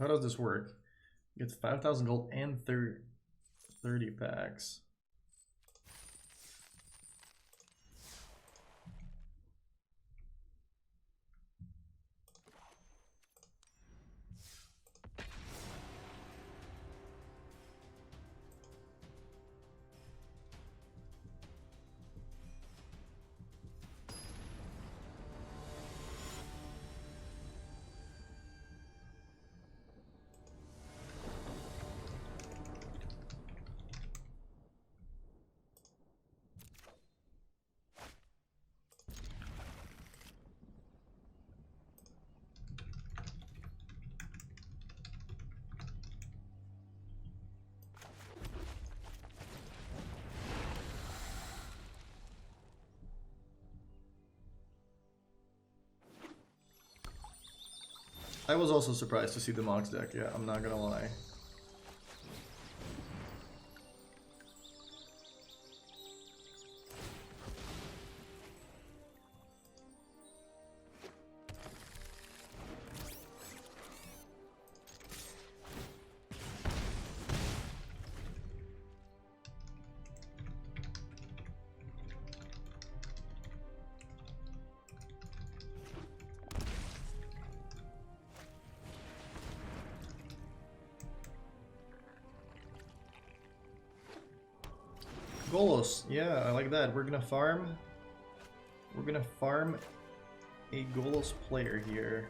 How does this work? You get 5,000 gold and 30 packs. I was also surprised to see the Mox deck, yeah, I'm not gonna lie. Golos, yeah, I like that. We're gonna farm a Golos player here.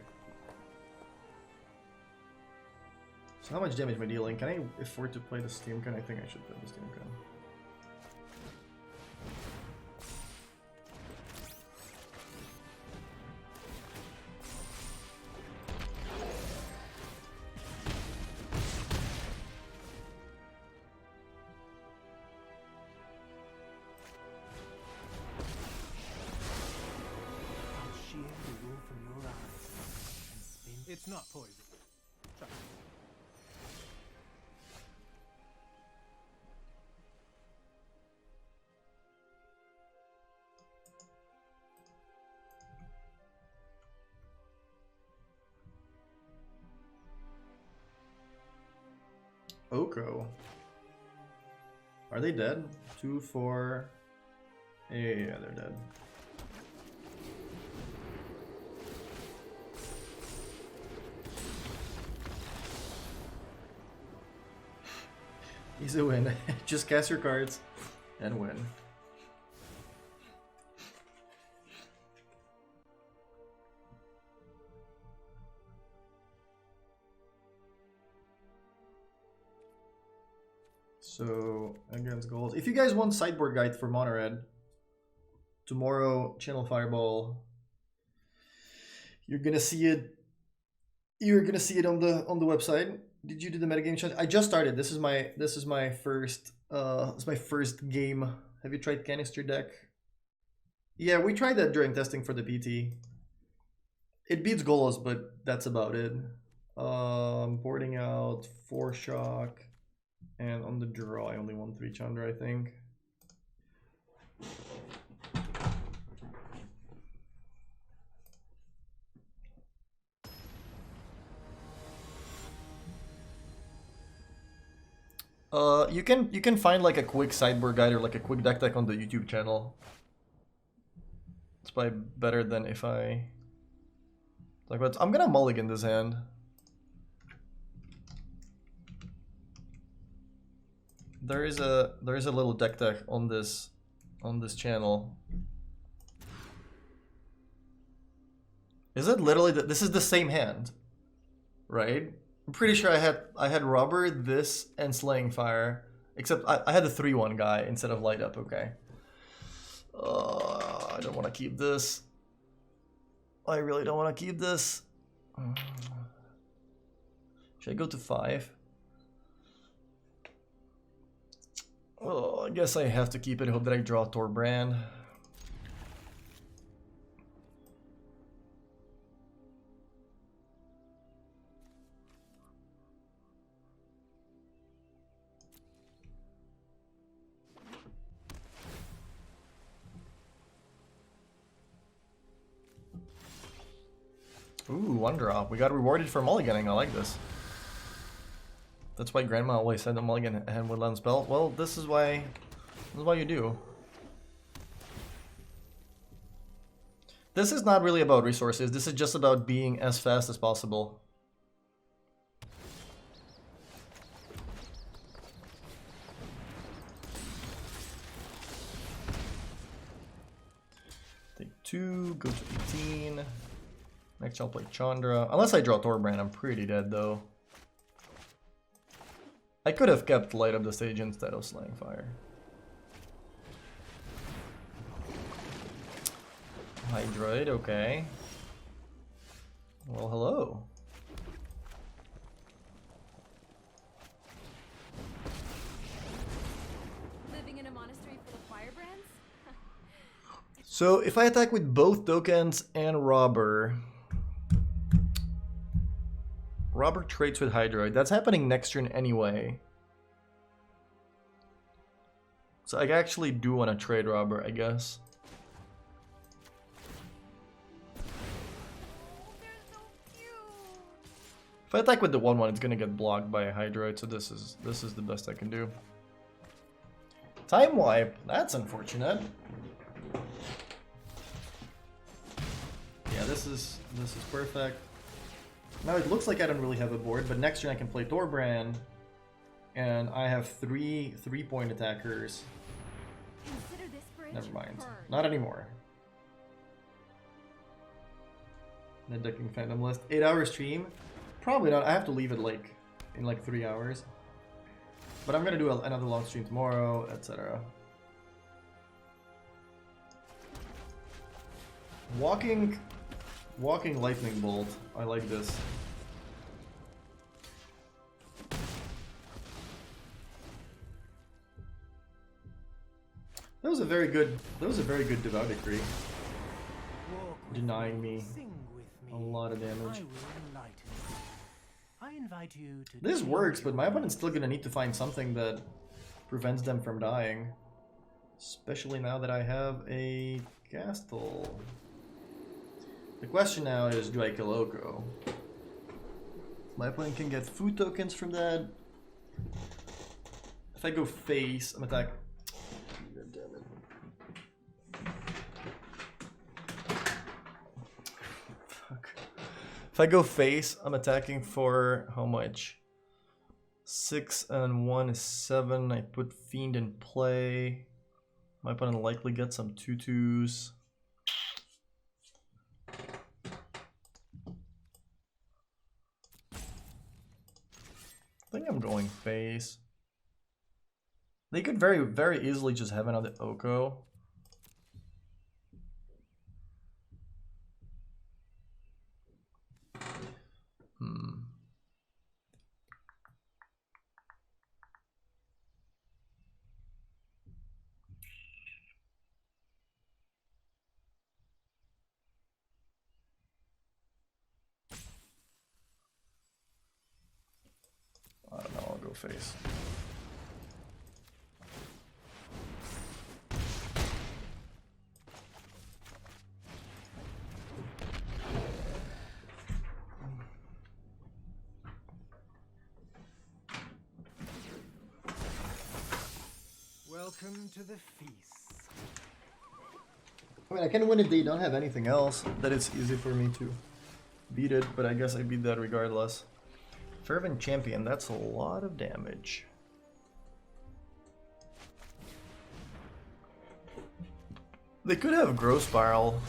So how much damage am I dealing? Can I afford to play the Steam Con? I think I should play the Steam Con. It's not poison. Trust me. Oko. Are they dead? 2, 4. Yeah, they're dead. Easy win. Just cast your cards and win. So against goals. If you guys want sideboard guide for Monored, tomorrow channel Fireball. You're gonna see it. You're gonna see it on the website. Did you do the metagame chat? I just started. This is my first it's my first game. Have you tried canister deck? Yeah, we tried that during testing for the PT. It beats Golos, but that's about it. Boarding out 4 shock, and on the draw I only won 3 Chandra, I think. You can find like a quick sideboard guide or like a quick deck on the YouTube channel. It's probably better than if I like. But I'm gonna mulligan this hand. There is a little deck on this channel. Is it literally this is the same hand, right? I'm pretty sure I had Rubber, this, and Slaying Fire. Except I had the 3/1 guy instead of Light Up, okay. I don't want to keep this. I really don't want to keep this. Should I go to 5? Oh, I guess I have to keep it. Hope that I draw Torbrand. Ooh, 1 drop. We got rewarded for mulliganing. I like this. That's why Grandma always said the Mulligan and Woodland spell. Well, this is why you do. This is not really about resources. This is just about being as fast as possible. Take 2, go to 18. Next I'll play Chandra. Unless I draw Thorbrand, I'm pretty dead though. I could have kept Light Up the Stage instead of Slaying Fire. Hydroid, okay. Well, hello. Living in a monastery full of firebrands? So if I attack with both tokens and Robber, Robber trades with Hydroid. That's happening next turn anyway. So I actually do want to trade Robber, I guess. If I attack with the 1/1, it's gonna get blocked by a Hydroid, so this is the best I can do. Time wipe, that's unfortunate. Yeah, this is perfect. Now it looks like I don't really have a board, but next turn I can play Thorbrand, and I have three 3-point attackers. Consider this bridge Never mind, burned. not anymore. The decking Phantom list, 8-hour stream. Probably not. I have to leave it like in like 3 hours. But I'm gonna do another long stream tomorrow, etc. Walking Lightning Bolt. I like this. That was a very good Devout Decree. Denying me a lot of damage. I invite you to This works, but my opponent's still gonna need to find something that prevents them from dying. Especially now that I have a Castle. The question now is, do I kill Oko? My opponent can get food tokens from that. If I go face, I'm attack. God damn it. Fuck. If I go face, I'm attacking for how much? 6 and 1 is 7. I put Fiend in play. My opponent likely gets some 2/2s. I think I'm going face. They could very, very easily just have another Oko. I don't know, I'll go face. Welcome to the feast. I mean, I can win if they don't have anything else that it's easy for me to beat it, but I guess I beat that regardless. Fervent Champion, that's a lot of damage. They could have Growth Spiral.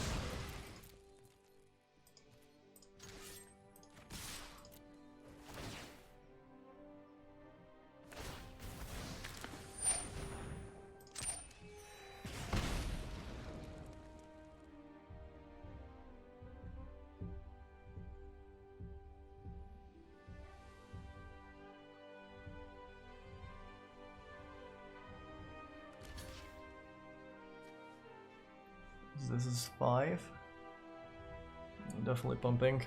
This is 5. I'm definitely pumping.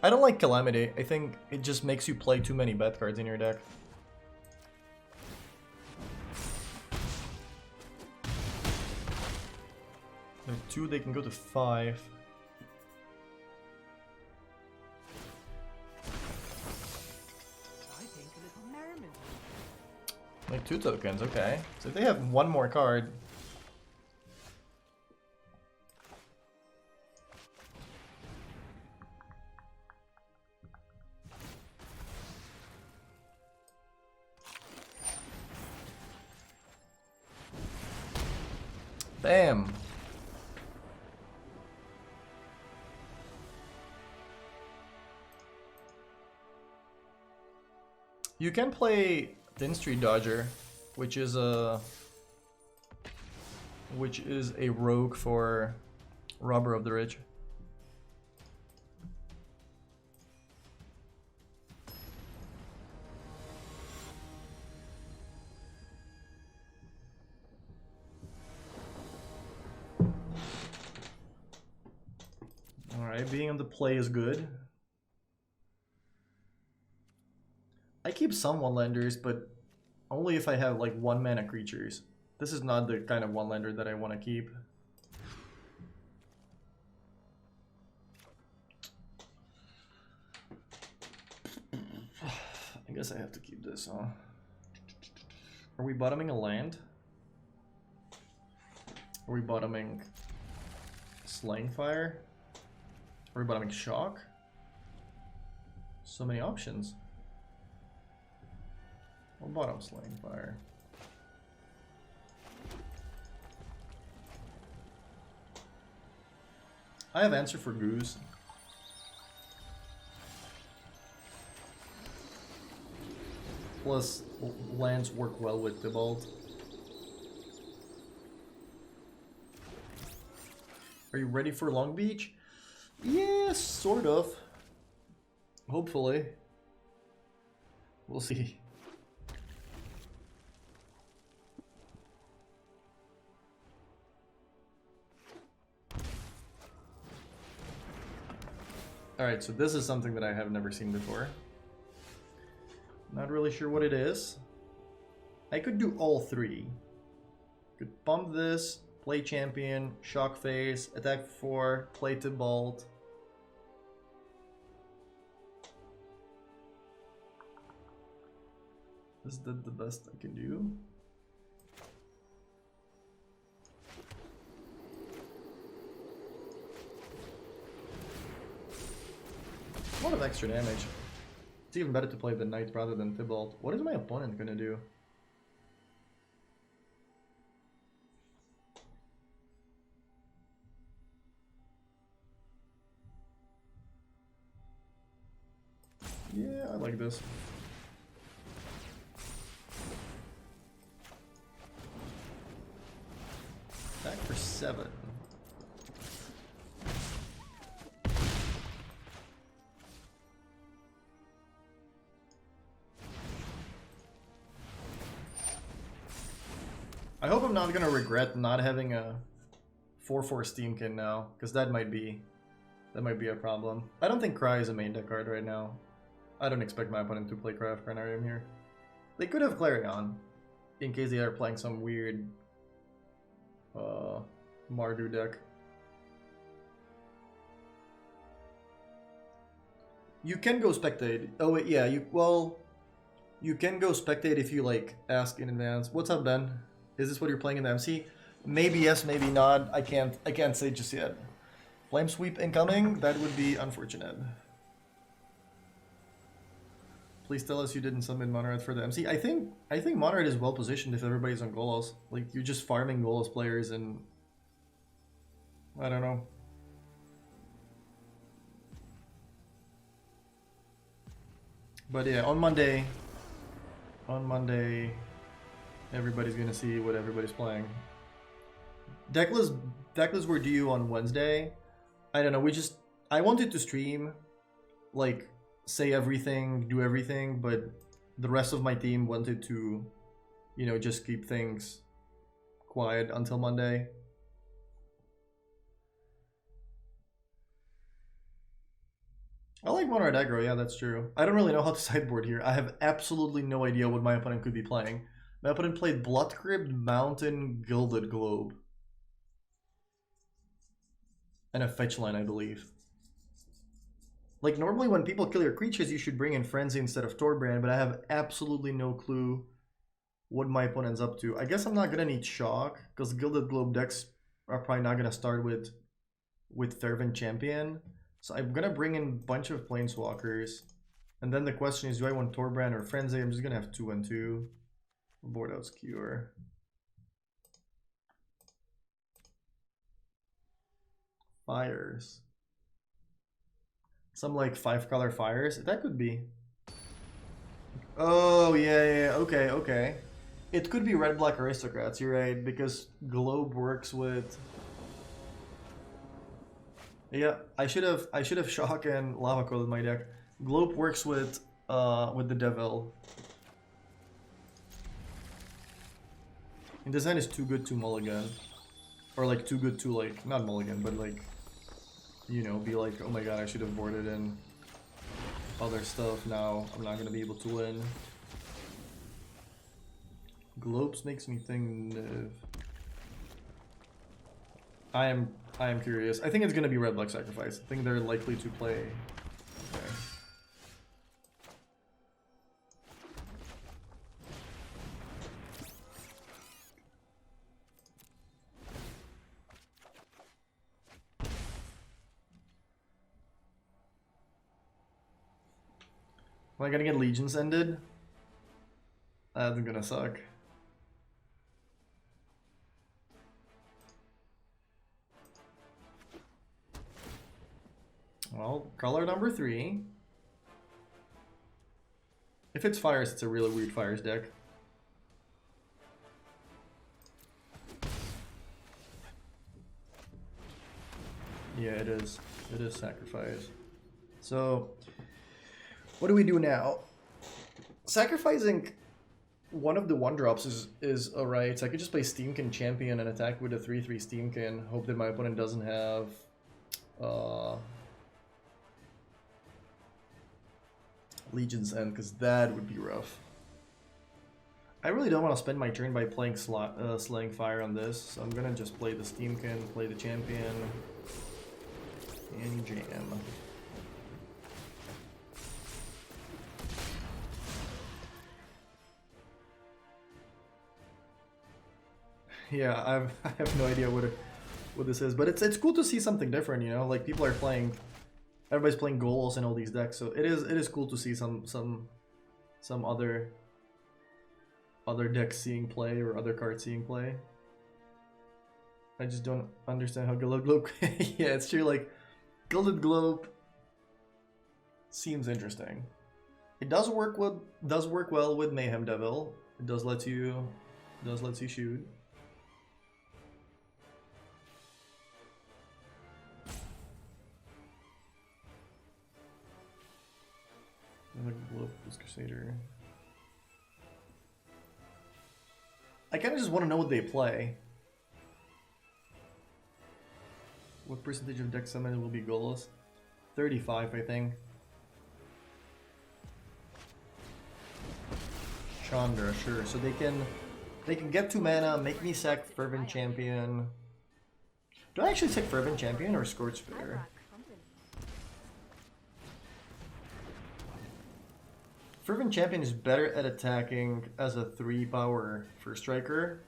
I don't like Calamity. I think it just makes you play too many bad cards in your deck. They're 2, they can go to 5. I think a little merriment Like 2 tokens, okay. So if they have one more card. Damn. You can play Thin Street Dodger, which is a rogue for Robber of the Rich. Alright, being on the play is good. I keep some one-landers, but only if I have like 1-mana creatures. This is not the kind of one-lander that I want to keep. I guess I have to keep this, huh? Are we bottoming a land? Are we bottoming Slaying Fire? Are we bottoming Shock? So many options. We'll bottom Slaying Fire. I have answer for Goose. Plus, lands work well with Tybalt. Are you ready for Long Beach? Yeah, sort of. Hopefully. We'll see. Alright, so this is something that I have never seen before. Not really sure what it is. I could do all three. Could pump this, play champion, shock phase, attack 4, play Tybalt. Is that the best I can do? A lot of extra damage. It's even better to play the Knight rather than Tybalt. What is my opponent gonna do? Yeah, I like this. Attack for 7. I hope I'm not gonna regret not having a 4/4 Steamkin now, because that might be a problem. I don't think Cry is a main deck card right now. I don't expect my opponent to play Craft Granarium here. They could have Clarion, in case they are playing some weird Mardu deck. You can go spectate. Oh wait, yeah, you can go spectate if you like ask in advance. What's up, Ben? Is this what you're playing in the MC? Maybe yes, maybe not. I can't say just yet. Flame Sweep incoming? That would be unfortunate. Please tell us you didn't summon Monored for the MC. I think Monored is well positioned if everybody's on Golos. Like, you're just farming Golos players and I don't know. But yeah, on Monday, everybody's gonna see what everybody's playing. Deckless were due on Wednesday. I don't know, I wanted to stream, like, say everything, do everything, but the rest of my team wanted to, you know, just keep things quiet until Monday. I like Monored aggro, yeah, that's true. I don't really know how to sideboard here. I have absolutely no idea what my opponent could be playing. My opponent played Blood-Cribbed Mountain Gilded Globe. And a fetch line, I believe. Like, normally when people kill your creatures, you should bring in Frenzy instead of Torbrand, but I have absolutely no clue what my opponent's up to. I guess I'm not gonna need Shock, because Gilded Globe decks are probably not gonna start with Fervent Champion. So I'm gonna bring in a bunch of Planeswalkers. And then the question is, do I want Torbrand or Frenzy? I'm just gonna have 2 and 2. Board out Skewer. Fires. Some like 5-color fires. That could be. Oh yeah, okay, okay. It could be red-black aristocrats. You're right, because Globe works with. Yeah, I should have Shock and Lava Coil in my deck. Globe works with the Devil. And design is too good to Mulligan, or like too good to like not Mulligan, but like, you know, be like, oh my god, I should have boarded in other stuff. Now I'm not gonna be able to win. Globes makes me think. I am curious. I think it's gonna be red black sacrifice. I think they're likely to play. Okay. Am I gonna get Legions ended? That's gonna suck. Well, color number 3. If it's fires, it's a really weird fires deck. Yeah, it is. It is sacrifice. So, what do we do now? Sacrificing one of the 1-drops is alright. So I could just play Steamkin Champion and attack with a 3/3 Steamkin. Hope that my opponent doesn't have Legion's End, because that would be rough. I really don't want to spend my turn by playing Slaying Fire on this, so I'm gonna just play the Steamkin, play the Champion, and jam. Yeah, I have no idea what this is, but it's cool to see something different, you know. Like people are playing, everybody's playing Golos and all these decks, so it is cool to see some other decks seeing play or other cards seeing play. I just don't understand how Gilded Globe. Yeah, it's true. Like Gilded Globe seems interesting. It does work well with Mayhem Devil. It does let you shoot. Globe Crusader. I kind of just want to know what they play. What percentage of deck summon will be Golos? 35, I think. Chandra, sure. So they can get 2 mana, make me sack Fervent Champion. Do I actually sack Fervent Champion or Scorch Bear? Fervent Champion is better at attacking as a 3-power first striker.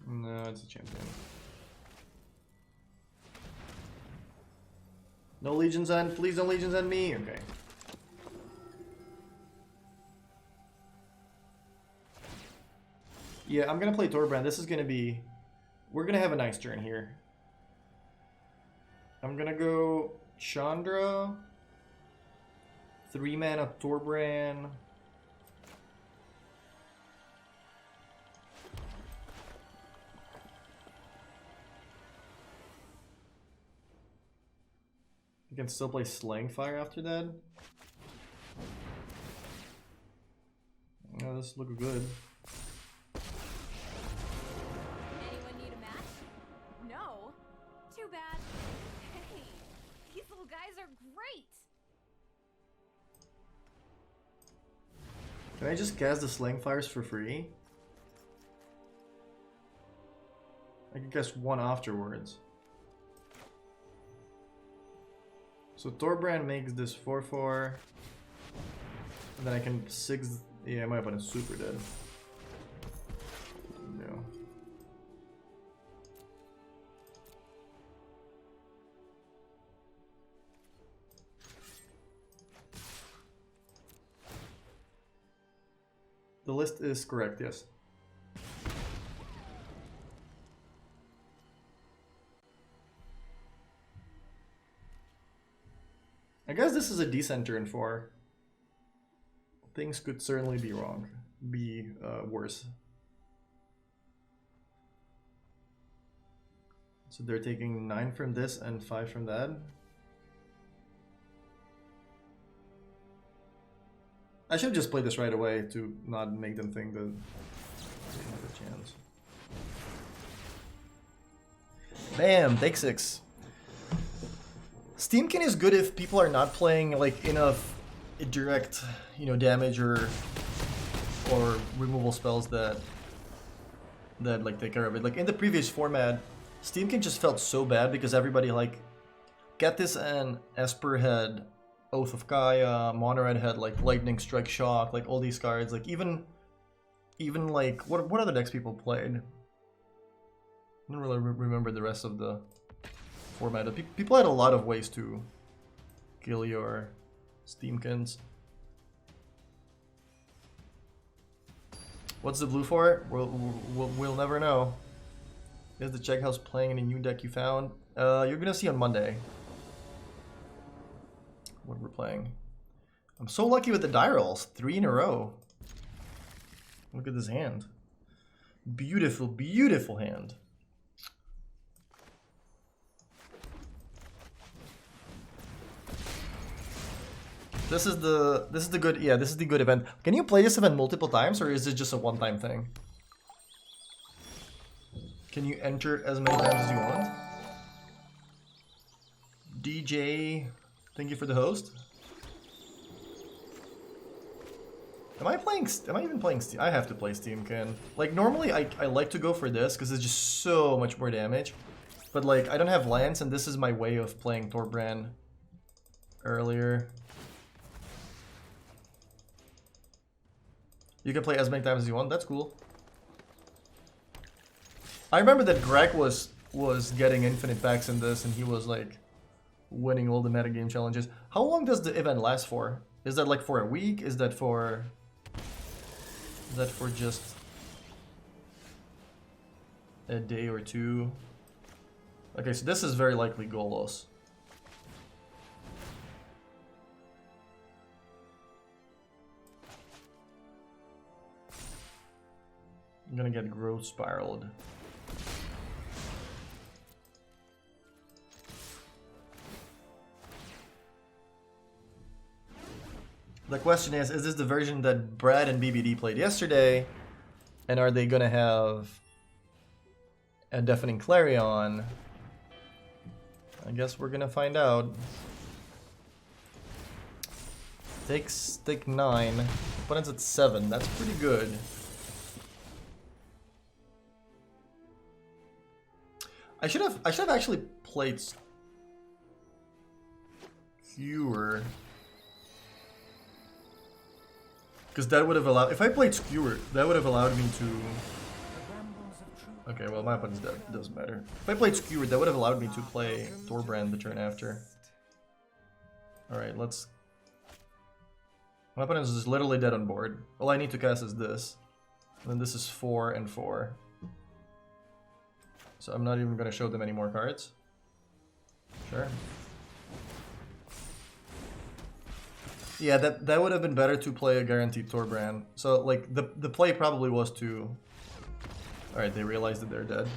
No, it's a champion. No Legions End, please don't Legions End me. Okay. Yeah, I'm gonna play Torbrand. This is gonna be... We're gonna have a nice turn here. I'm gonna go Chandra, 3 mana Torbrand. You can still play Slaying Fire after that. Oh, this looks good. Can I just cast the Slaying Fires for free? I can cast one afterwards. So Thorbrand makes this 4/4. And then I can 6. Yeah, my opponent's super dead. No. The list is correct, yes. I guess this is a decent turn 4. Things could certainly be wrong. Be worse. So they're taking 9 from this and 5 from that. I should just play this right away to not make them think that they have a chance. Bam, take 6. Steamkin is good if people are not playing like enough direct, you know, damage or removal spells that like take care of it. Like in the previous format, Steamkin just felt so bad because everybody like Kethis and Esper had Oath of Kaya, Monored had like Lightning Strike Shock, like all these cards. Like even like what other decks people played? I don't really remember the rest of the format. People had a lot of ways to kill your Steamkins. What's the blue for? We'll never know. Is the check house playing any new deck you found? You're gonna see on Monday what we're playing. I'm so lucky with the die rolls. 3 in a row. Look at this hand. Beautiful, beautiful hand. This is the good, yeah, this is the good event. Can you play this event multiple times or is it just a one-time thing? Can you enter as many times as you want? DJ, thank you for the host. Am I even playing Steam? I have to play Steamkin. Like normally I like to go for this because it's just so much more damage. But like I don't have Lance and this is my way of playing Thorbrand earlier. You can play as many times as you want, that's cool. I remember that Greg was getting infinite packs in this and he was like winning all the metagame challenges. How long does the event last for? Is that like for a week? Is that for just a day or two? Okay, so this is very likely Golos. I'm gonna get growth spiraled. The question is this the version that Brad and BBD played yesterday? And are they gonna have a Deafening Clarion? I guess we're gonna find out. Take 9. Opponent's at 7. That's pretty good. I should have actually played Skewer. Because that would have allowed, if I played Skewer, that would have allowed me to. Okay, well my opponent's dead. It doesn't matter. If I played Skewer, that would have allowed me to play Thorbrand the turn after. Alright, let's. My opponent is literally dead on board. All I need to cast is this. And then this is 4 and 4. So I'm not even going to show them any more cards. Sure. Yeah, that would have been better to play a guaranteed Thorbrand. So like the play probably was to. Alright, they realized that they're dead.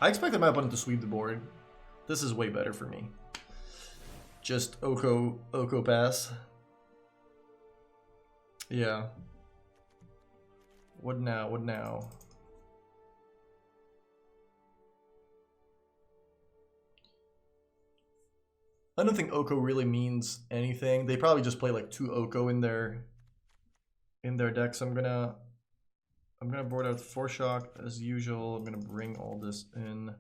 I expected my opponent to sweep the board. This is way better for me. Just Oko pass. Yeah. What now? What now? I don't think Oko really means anything. They probably just play like 2 Oko in their deck, so I'm gonna I'm gonna board out 4 shock as usual. I'm gonna bring all this in.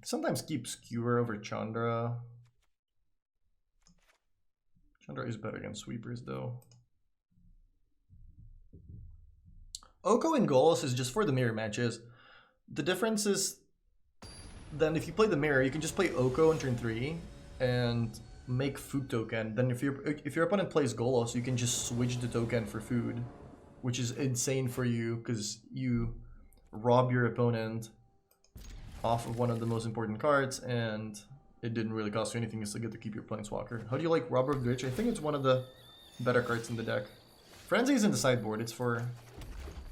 Sometimes keep Skewer over Chandra. Chandra is better against sweepers though. Oko and Golos is just for the mirror matches. The difference is then if you play the mirror, you can just play Oko on turn 3 and make food token. Then if your opponent plays Golos, you can just switch the token for food, which is insane for you because you rob your opponent off of one of the most important cards, and it didn't really cost you anything. You still get to keep your Planeswalker. How do you like Robber of the Rich? I think it's one of the better cards in the deck. Frenzy is in the sideboard. It's for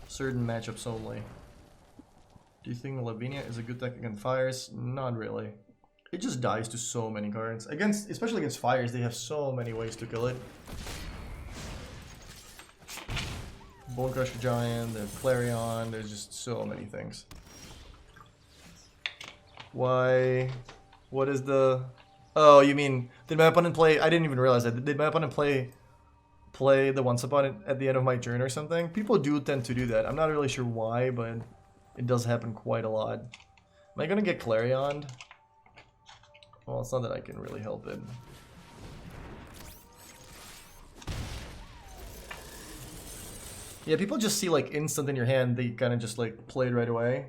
certain matchups only. Do you think Lavinia is a good deck against fires? Not really. It just dies to so many cards. Especially against fires, they have so many ways to kill it. Bone Crusher Giant, there's Clarion, there's just so many things. Why? What is the... Oh, you mean, did my opponent play... I didn't even realize that. Did my opponent play the once upon at the end of my turn or something? People do tend to do that. I'm not really sure why, but it does happen quite a lot. Am I gonna get Clarioned? Well, it's not that I can really help it. Yeah, people just see like instant in your hand, they kind of just like play it right away.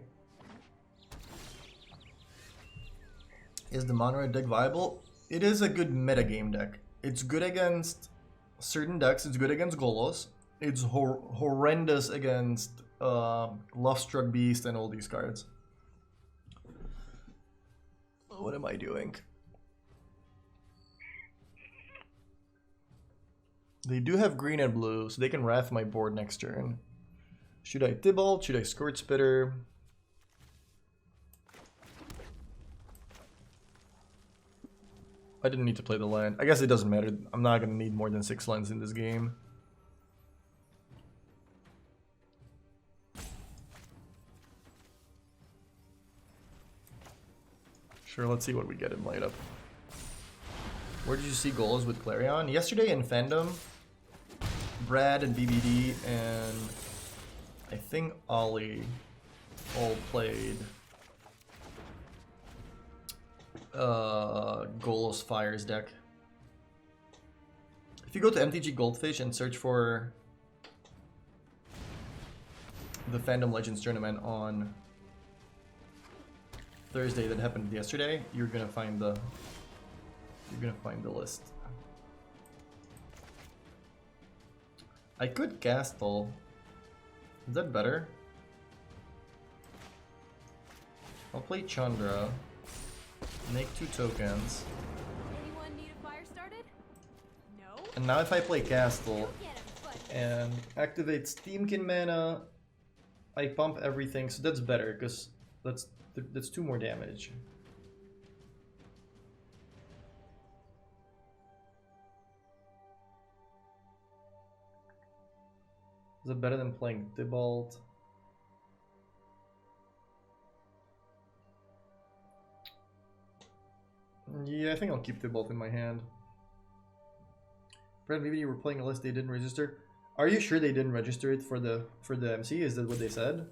Is the Monored deck viable? It is a good metagame deck. It's good against certain decks. It's good against Golos. It's horrendous against Lovestruck Beast and all these cards. What am I doing? They do have green and blue, so they can Wrath my board next turn. Should I Tybalt? Should I Scourge Spitter? I didn't need to play the land. I guess it doesn't matter. I'm not going to need more than 6 lands in this game. Sure, let's see what we get in light up. Where did you see Golos with Clarion? Yesterday in Fandom, Brad and BBD and I think Ollie all played Golos Fires deck. If you go to MTG Goldfish and search for the Fandom Legends tournament on Thursday that happened yesterday, you're gonna find the list. I could Castle. Is that better? I'll play Chandra. Make 2 tokens. Anyone need a fire started? No? And now if I play Castle Get 'em, buddy. and activate Steamkin mana, I pump everything, so that's better because that's 2 more damage. Is it better than playing Tybalt? Yeah, I think I'll keep Tybalt in my hand. Brad, maybe you were playing a list they didn't register. Are you sure they didn't register it for the MC? Is that what they said?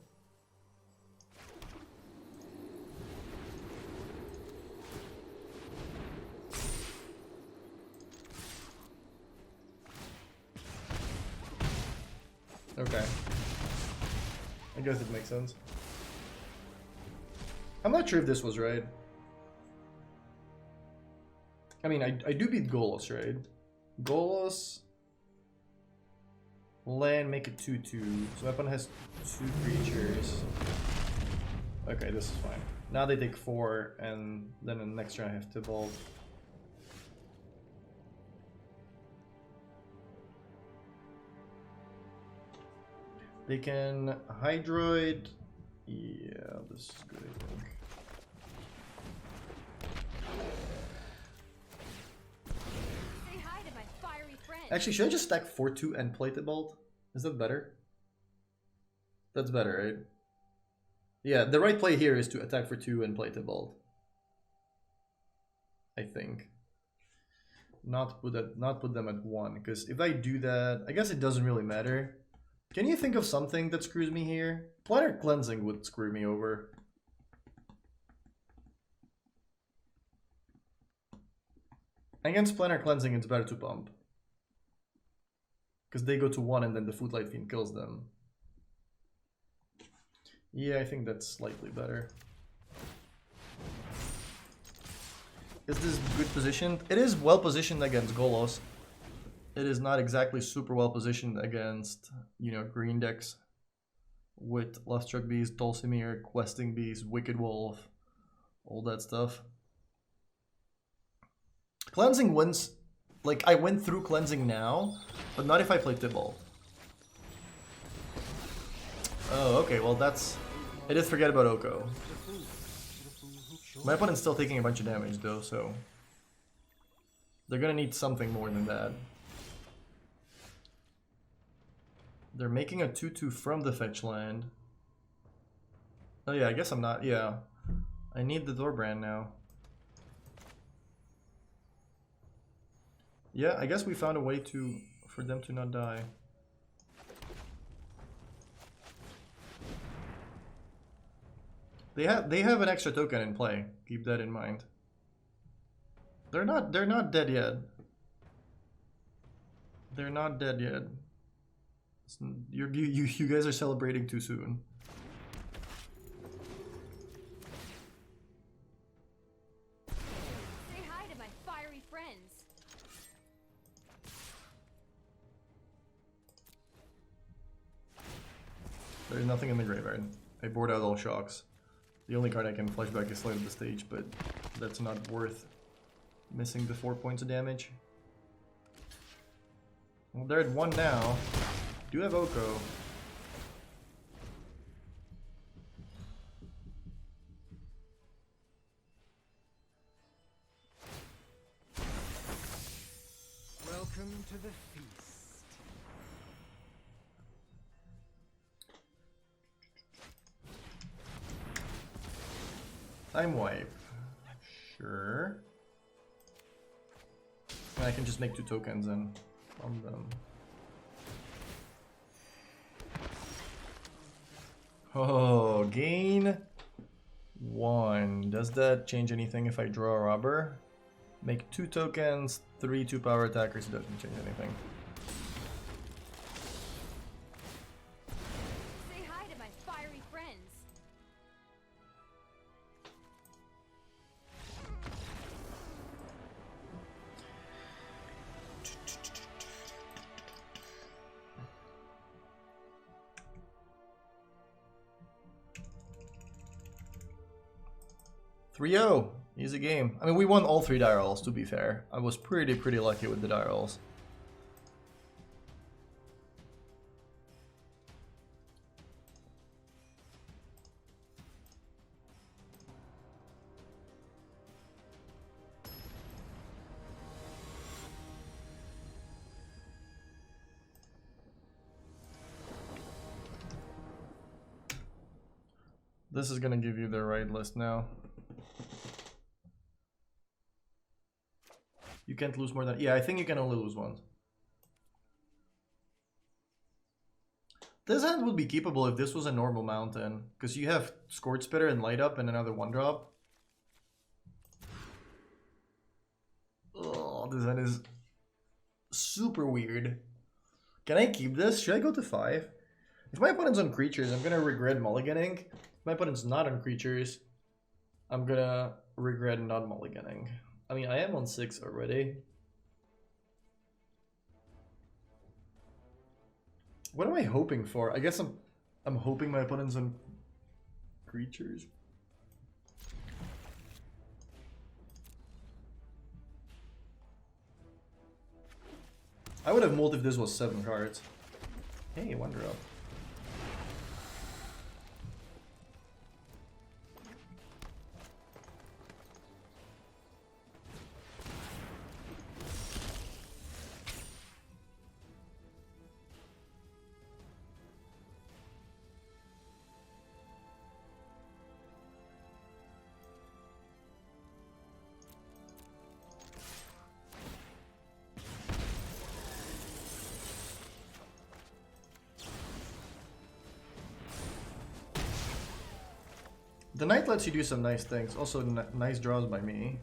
Okay. I guess it makes sense. I'm not sure if this was right. I mean, I do beat Golos, right? Golos, land, make it 2/2. So my opponent has 2 creatures. Okay, this is fine. Now they take 4, and then in the next turn I have Tybalt. They can Hydroid. Yeah, this is good, I think. Say hi to my fiery friend. Actually, should I just stack 4/2 and play Tybalt? Is that better? That's better, right? Yeah, the right play here is to attack for 2 and play Tybalt. I think. Not put them at 1, because if I do that, I guess it doesn't really matter. Can you think of something that screws me here? Planner Cleansing would screw me over. Against Planner Cleansing, it's better to pump. Because they go to 1 and then the Footlight Fiend kills them. Yeah, I think that's slightly better. Is this good positioned? It is well positioned against Golos. It is not exactly super well positioned against, you know, green decks with Lovestruck Beast, Dulcimere, Questing Beast, Wicked Wolf, all that stuff. Cleansing wins. Like, I went through Cleansing now, but not if I play Tibalt. Oh, okay, well that's... I did forget about Oko. My opponent's still taking a bunch of damage though, so... they're gonna need something more than that. They're making a 2/2 from the fetch land. Oh yeah, I guess I'm not... yeah. I need the Doorbrand now. Yeah, I guess we found a way for them to not die. They have an extra token in play. Keep that in mind. They're not dead yet. They're not dead yet. You guys are celebrating too soon. Say hi to my fiery friends. There's nothing in the graveyard. I board out all shocks. The only card I can flashback is Slate of the Stage, but that's not worth missing the 4 points of damage. Well, they're at 1 now. Do have Oko. Welcome to the feast. Time wipe. Sure. And I can just make 2 tokens and on them. Oh, gain 1. Does that change anything if I draw a robber? Make 2 tokens, 3 2-power attackers. It doesn't change anything. Say hi to my fiery friends. Three-0. Easy game. I mean, we won all 3 die rolls, to be fair. I was pretty lucky with the die rolls. This is gonna give you the right list now. You can't lose more than... yeah, I think you can only lose 1. This hand would be keepable if this was a normal mountain, because you have Scourge Spitter and Light Up and another 1-drop. Oh, this hand is super weird. Can I keep this? Should I go to 5? If my opponent's on creatures, I'm gonna regret mulliganing. If my opponent's not on creatures, I'm gonna regret not mulliganing. I mean, I am on 6 already. What am I hoping for? I guess I'm hoping my opponent's on creatures. I would have mulled if this was 7 cards. Hey, 1-drop. The Knight lets you do some nice things. Also, nice draws by me.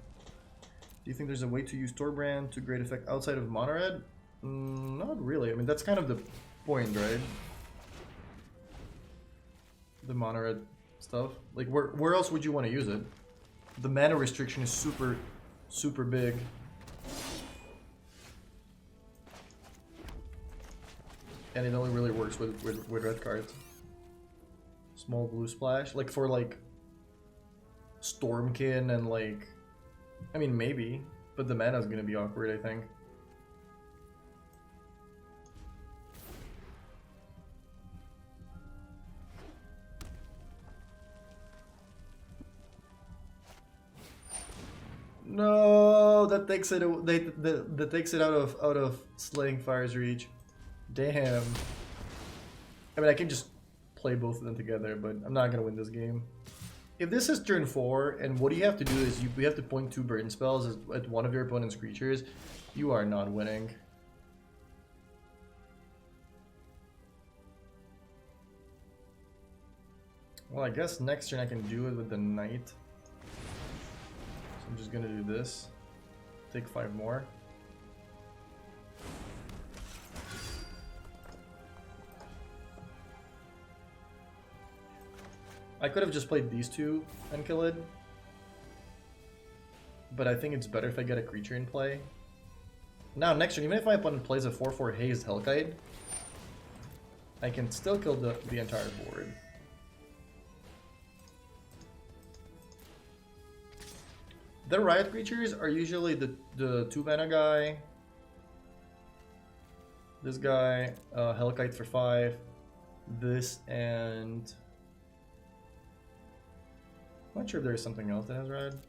Do you think there's a way to use Torbrand to great effect outside of Monored? Not really. I mean, that's kind of the point, right? The Monored stuff. Like, where else would you want to use it? The mana restriction is super, super big. And it only really works with red cards. Small blue splash. Like, for, like, Stormkin and, like... I mean, maybe. But the mana is going to be awkward, I think. No, that takes it. That takes it out of Slaying Fire's reach. Damn. I mean, I can just play both of them together, but I'm not gonna win this game. If this is turn 4, and what you have to do is you have to point 2 burn spells at one of your opponent's creatures, you are not winning. Well, I guess next turn I can do it with the Knight. So I'm just gonna do this. Take 5 more. I could have just played these 2 and kill it. But I think it's better if I get a creature in play. Now, next turn, even if my opponent plays a 4/4 Hazed Hellkite, I can still kill the entire board. The riot creatures are usually the 2 mana guy, this guy, Hellkite for 5, this, and I'm not sure if there's something else that has red.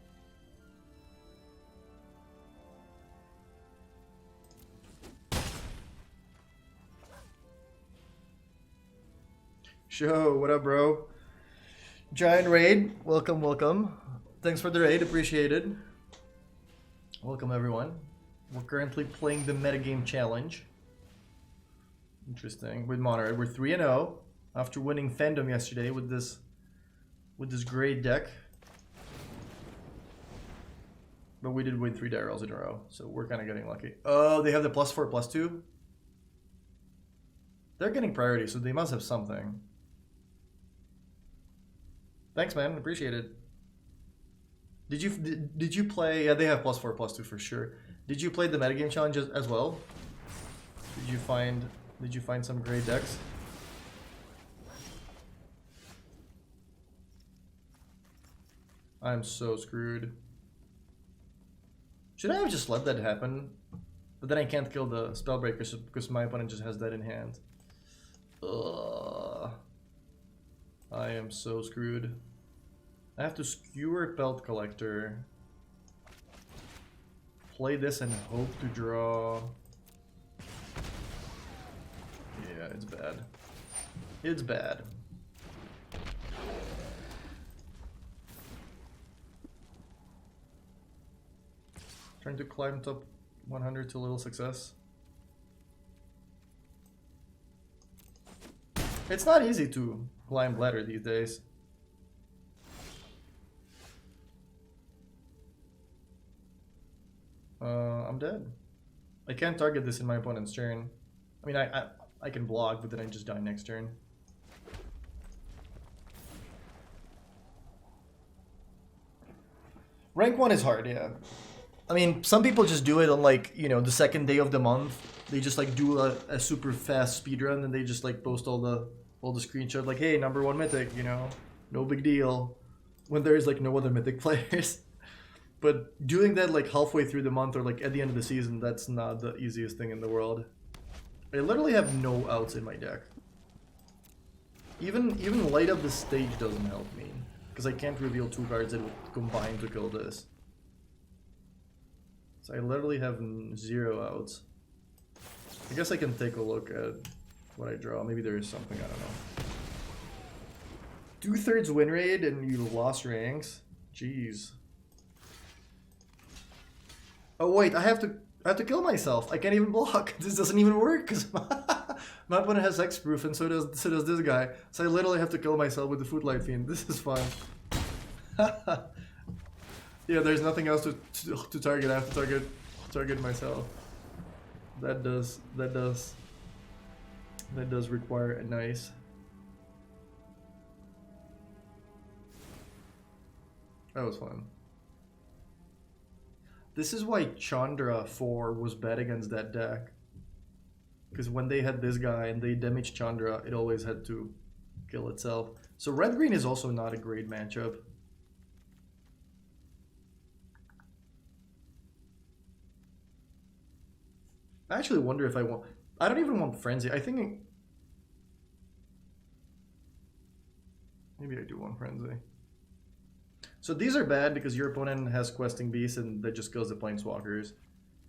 Show, what up, bro? Giant raid, welcome, welcome. Thanks for the raid, appreciated. Welcome, everyone. We're currently playing the Metagame Challenge. Interesting. With Monored, we're 3-0 after winning Fandom yesterday with this great deck. But we did win 3 die rolls in a row, so we're kind of getting lucky. Oh, they have the +4/+2? They're getting priority, so they must have something. Thanks, man. Appreciate it. Did you play? Yeah, they have +4/+2 for sure. Did you play the Metagame Challenge as well? Did you find some great decks? I'm so screwed. Should I have just let that happen? But then I can't kill the Spellbreaker because my opponent just has that in hand. Ugh. I am so screwed. I have to Skewer Pelt Collector. Play this and hope to draw. Yeah, it's bad. It's bad. Trying to climb top 100 to a little success. It's not easy to climb ladder these days. I'm dead. I can't target this in my opponent's turn. I mean, I can block, but then I just die next turn. Rank 1 is hard, yeah. I mean, some people just do it on, like, you know, the second day of the month. They just like do a super fast speedrun and they just like post all the screenshots like, hey, #1 mythic, you know, no big deal. When there is like no other mythic players. But doing that like halfway through the month or like at the end of the season, that's not the easiest thing in the world. I literally have no outs in my deck. Even light up the stage doesn't help me because I can't reveal 2 cards that would combine to kill this. So I literally have 0 outs. I guess I can take a look at what I draw. Maybe there is something, I don't know. 2/3 win rate and you lost ranks? Jeez. Oh wait, I have to kill myself. I can't even block. This doesn't even work because my opponent has hexproof and so does this guy. So I literally have to kill myself with the Footlight Fiend. This is fun. Yeah, there's nothing else to target. I have to target myself. That does require a nice. That was fun. This is why Chandra 4 was bad against that deck. Because when they had this guy and they damaged Chandra, it always had to kill itself. So red-green is also not a great matchup. I actually wonder if I want... I don't even want Frenzy. I think... Maybe I do want Frenzy. So these are bad because your opponent has Questing Beast and that just kills the Planeswalkers.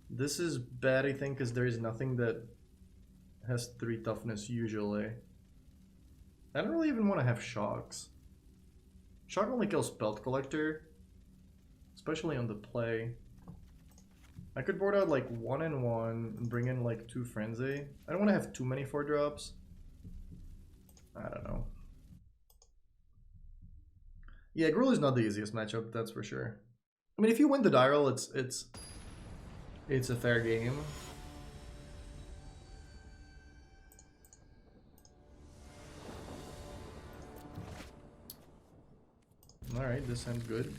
This is bad, I think, because there is nothing that has 3 toughness usually. I don't really even want to have Shocks. Shock only kills Belt Collector, especially on the play. I could board out like 1 and 1 and bring in like 2 Frenzy. I don't want to have too many 4-drops. I don't know. Yeah, Gruul is not the easiest matchup, that's for sure. I mean, if you win the die roll, it's a fair game. All right, this sounds good.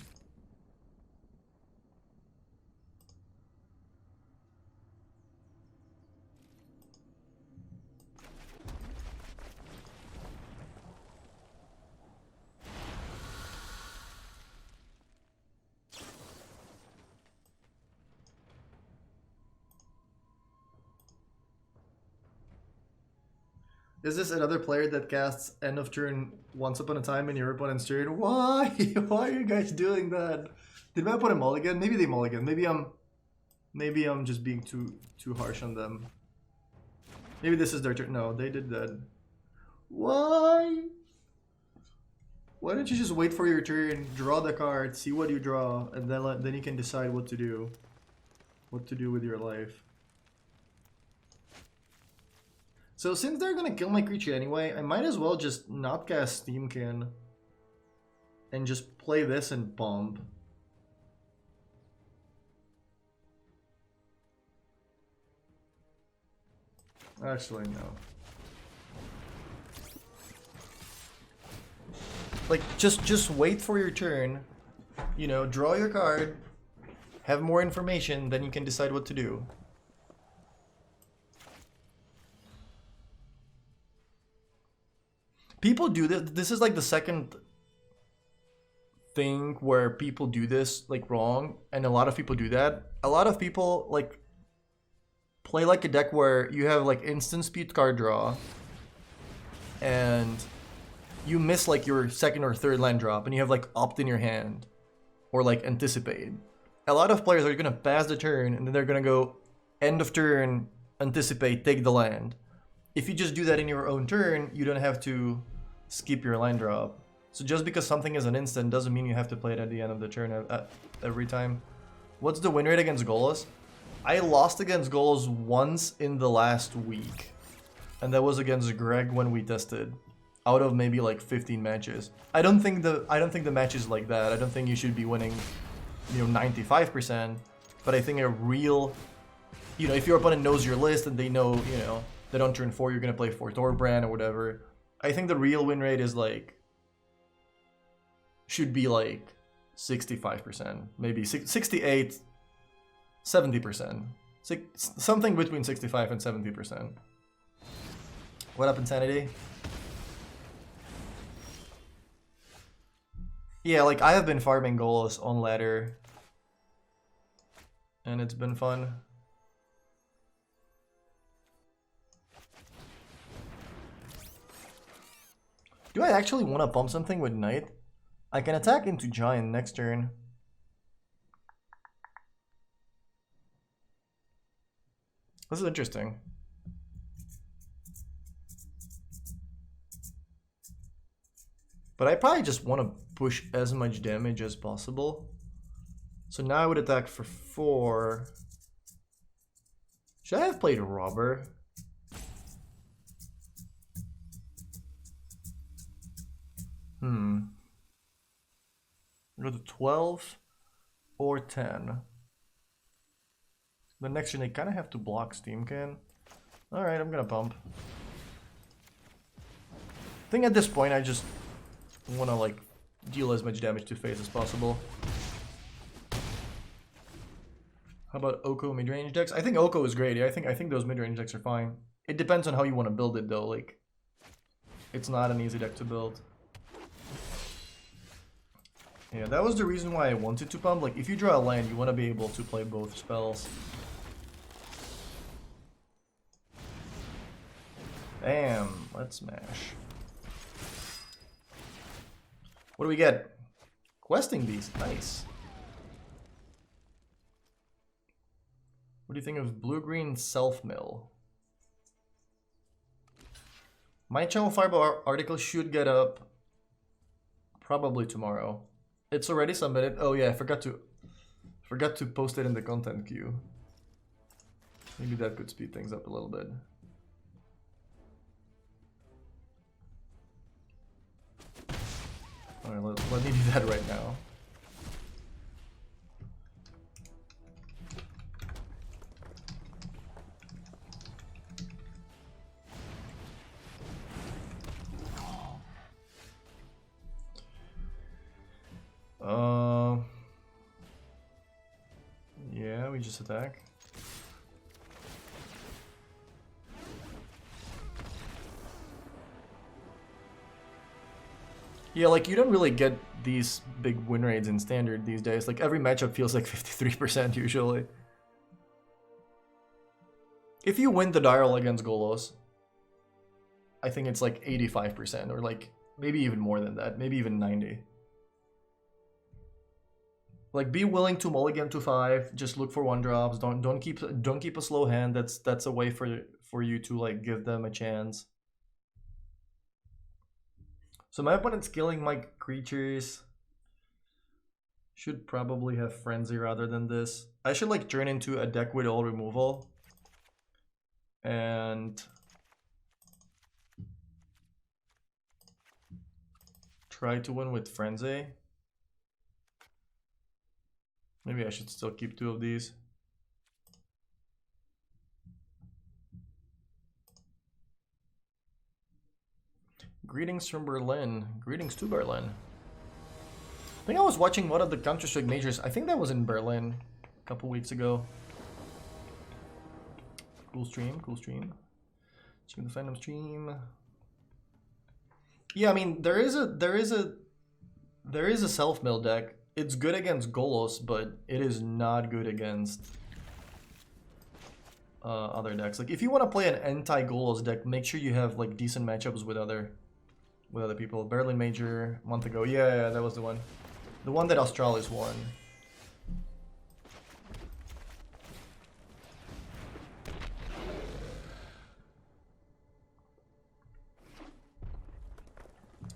Is this another player that casts end of turn once upon a time in your opponent's turn? Why? Why are you guys doing that? Did I put a mulligan? Maybe they mulligan. Maybe I'm just being too harsh on them. Maybe this is their turn. No, they did that. Why? Why don't you just wait for your turn, draw the card, see what you draw, and then you can decide what to do. What to do with your life. So since they're gonna kill my creature anyway, I might as well just not cast Steamkin and just play this and bump. Actually, no. Like, just wait for your turn, you know, draw your card, have more information, then you can decide what to do. People do this. This is like the second thing where people do this like wrong, and a lot of people do that. A lot of people like play like a deck where you have like instant speed card draw, and you miss like your second or third land drop, and you have like opt in your hand, or like anticipate. A lot of players are gonna pass the turn, and then they're gonna go end of turn, anticipate, take the land. If you just do that in your own turn, you don't have to skip your line drop. So just because something is an instant doesn't mean you have to play it at the end of the turn every time. What's the win rate against Golos? I lost against Golos once in the last week. And that was against Greg when we tested. Out of maybe like 15 matches. I don't think the match is like that. I don't think you should be winning, you know, 95%. But I think a real, you know, if your opponent knows your list and they know, you know, that on turn 4 you're gonna play for Thorbrand or whatever. I think the real win rate is like, should be like 65%, maybe 68, 70%. Something between 65 and 70%. What up, Insanity? Yeah, like I have been farming Golos on ladder, and it's been fun. Do I actually want to bump something with Knight? I can attack into Giant next turn. This is interesting. But I probably just want to push as much damage as possible. So now I would attack for 4. Should I have played Robber? Go to 12 or 10. The next turn they kind of have to block Steam Can. Alright, I'm gonna pump. I think at this point I just want to like deal as much damage to face as possible. How about Oko mid-range decks? I think Oko is great. Yeah, I think those mid-range decks are fine. It depends on how you want to build it though. Like, it's not an easy deck to build. Yeah, that was the reason why I wanted to pump. Like, if you draw a land, you want to be able to play both spells. Damn, let's smash. What do we get? Questing Beast, nice. What do you think of blue-green self-mill? My Channel Fireball article should get up probably tomorrow. It's already submitted. Oh yeah, I forgot to post it in the content queue. Maybe that could speed things up a little bit. Alright, let me do that right now. Yeah, we just attack. Yeah, like you don't really get these big win rates in standard these days. Like every matchup feels like 53% usually. If you win the dial against Golos, I think it's like 85% or like maybe even more than that, maybe even 90. Like be willing to mulligan to 5, just look for 1-drops. Don't keep a slow hand. That's a way for you to like give them a chance. So my opponent's killing my creatures. Should probably have Frenzy rather than this. I should like turn into a deck with all removal. And try to win with Frenzy. Maybe I should still keep 2 of these. Greetings from Berlin. Greetings to Berlin. I think I was watching one of the Counter-Strike majors. I think that was in Berlin a couple weeks ago. Cool stream, cool stream. Stream the Phantom stream. Yeah, I mean there is a self-mill deck. It's good against Golos, but it is not good against other decks. Like if you want to play an anti-Golos deck, make sure you have like decent matchups with other people. Berlin Major a month ago. Yeah, that was the one. The one that Australis won.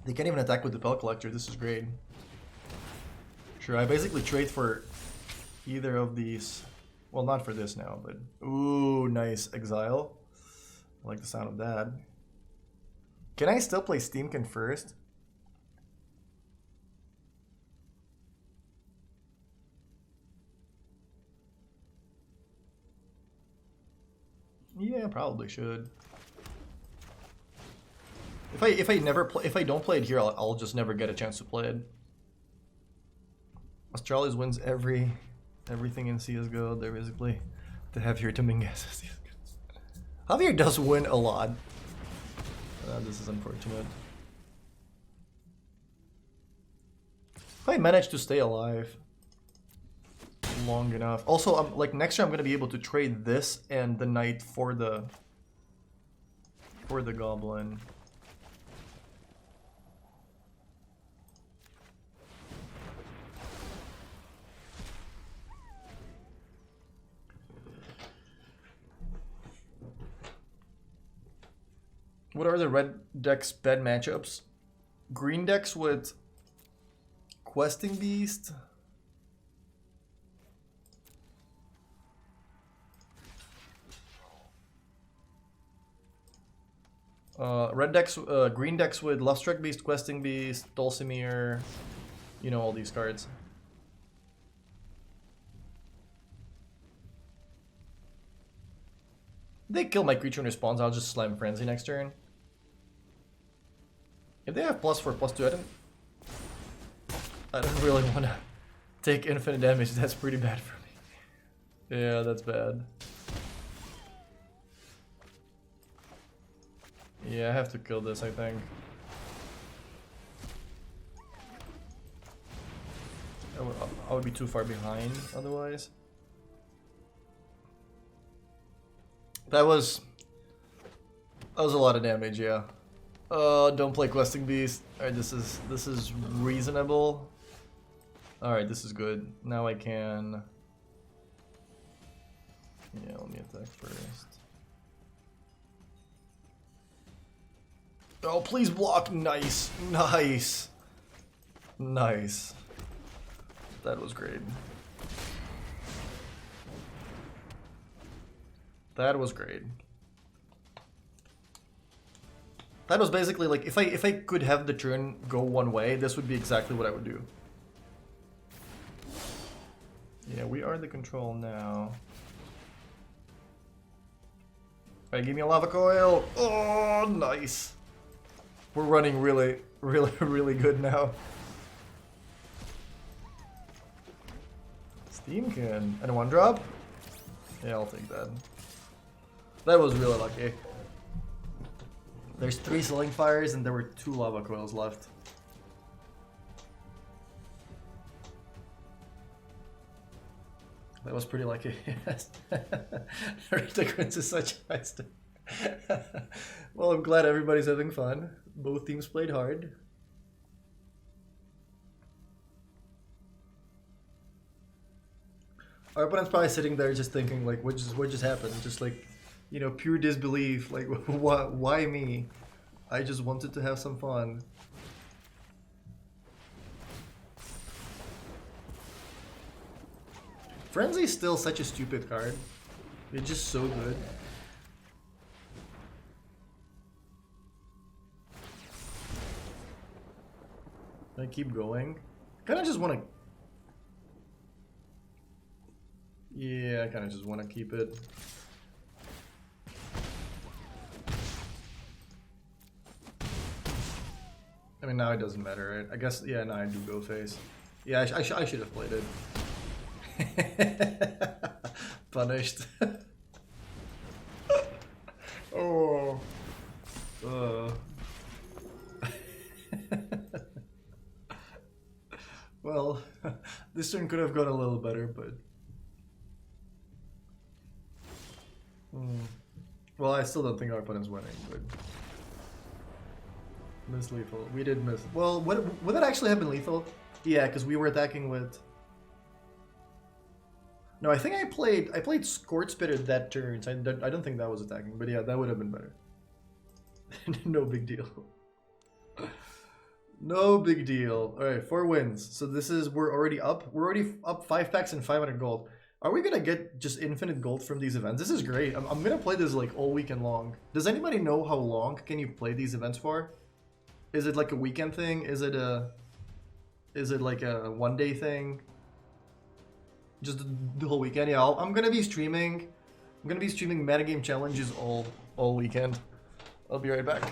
They can't even attack with the Pel Collector. This is great. Sure, I basically trade for either of these. Well, not for this now, but... Ooh, nice. Exile. I like the sound of that. Can I still play Steamkin first? Yeah, probably should. If I don't play it here, I'll just never get a chance to play it. Australis wins everything in CSGO. They're basically the Javier Dominguez. Javier does win a lot. This is unfortunate. If I manage to stay alive long enough. Also, like next year I'm gonna be able to trade this and the knight for the goblin. What are the red decks' bad matchups? Green decks with Questing Beast. Green decks with Lovestruck Beast, Questing Beast, Dulcimere, you know, all these cards. They kill my creature in response, I'll just slam Frenzy next turn. If they have +4/+2, I don't really want to take infinite damage. That's pretty bad for me. Yeah, that's bad. Yeah, I have to kill this, I think. I would be too far behind otherwise. That was a lot of damage, yeah. Don't play Questing Beast. Alright, this is reasonable. Alright, this is good. Now I can... Yeah, let me attack first. Oh, please block! Nice! Nice! Nice. That was great. That was great. That was basically like, if I could have the turn go one way, this would be exactly what I would do. Yeah, we are the control now. Alright, give me a lava coil. Oh, nice. We're running really, really good now. Steam can. And a 1-drop? Yeah, I'll take that. That was really lucky. There's 3 Selling Fires and there were 2 lava coils left. That was pretty lucky. Yes. Ridiculous is such a nice thing. Well, I'm glad everybody's having fun. Both teams played hard. Our opponent's probably sitting there just thinking like, what just happened? Just like, you know, pure disbelief. Like, why me? I just wanted to have some fun. Frenzy's still such a stupid card. It's just so good. I keep going. Kind of just want to. Yeah, I kind of just want to keep it. I mean, now it doesn't matter, right? I guess, yeah, now I do go face. Yeah, I should have played it. Punished. Oh. Well, this turn could have gone a little better, but... Well, I still don't think our opponent's winning, but... Miss lethal. We did miss. Well, would that actually have been lethal? Yeah, because we were attacking with... No, I think I played Scourge Spitter that turn, so I don't think that was attacking, but yeah, that would have been better. No big deal. No big deal. Alright, 4 wins. So this is, we're already up 5 packs and 500 gold. Are we gonna get just infinite gold from these events? This is great. I'm gonna play this like all weekend long. Does anybody know how long can you play these events for? Is it like a weekend thing? Is it like a one-day thing? Just the whole weekend? Yeah, I'm gonna be streaming. I'm gonna be streaming metagame challenges all weekend. I'll be right back.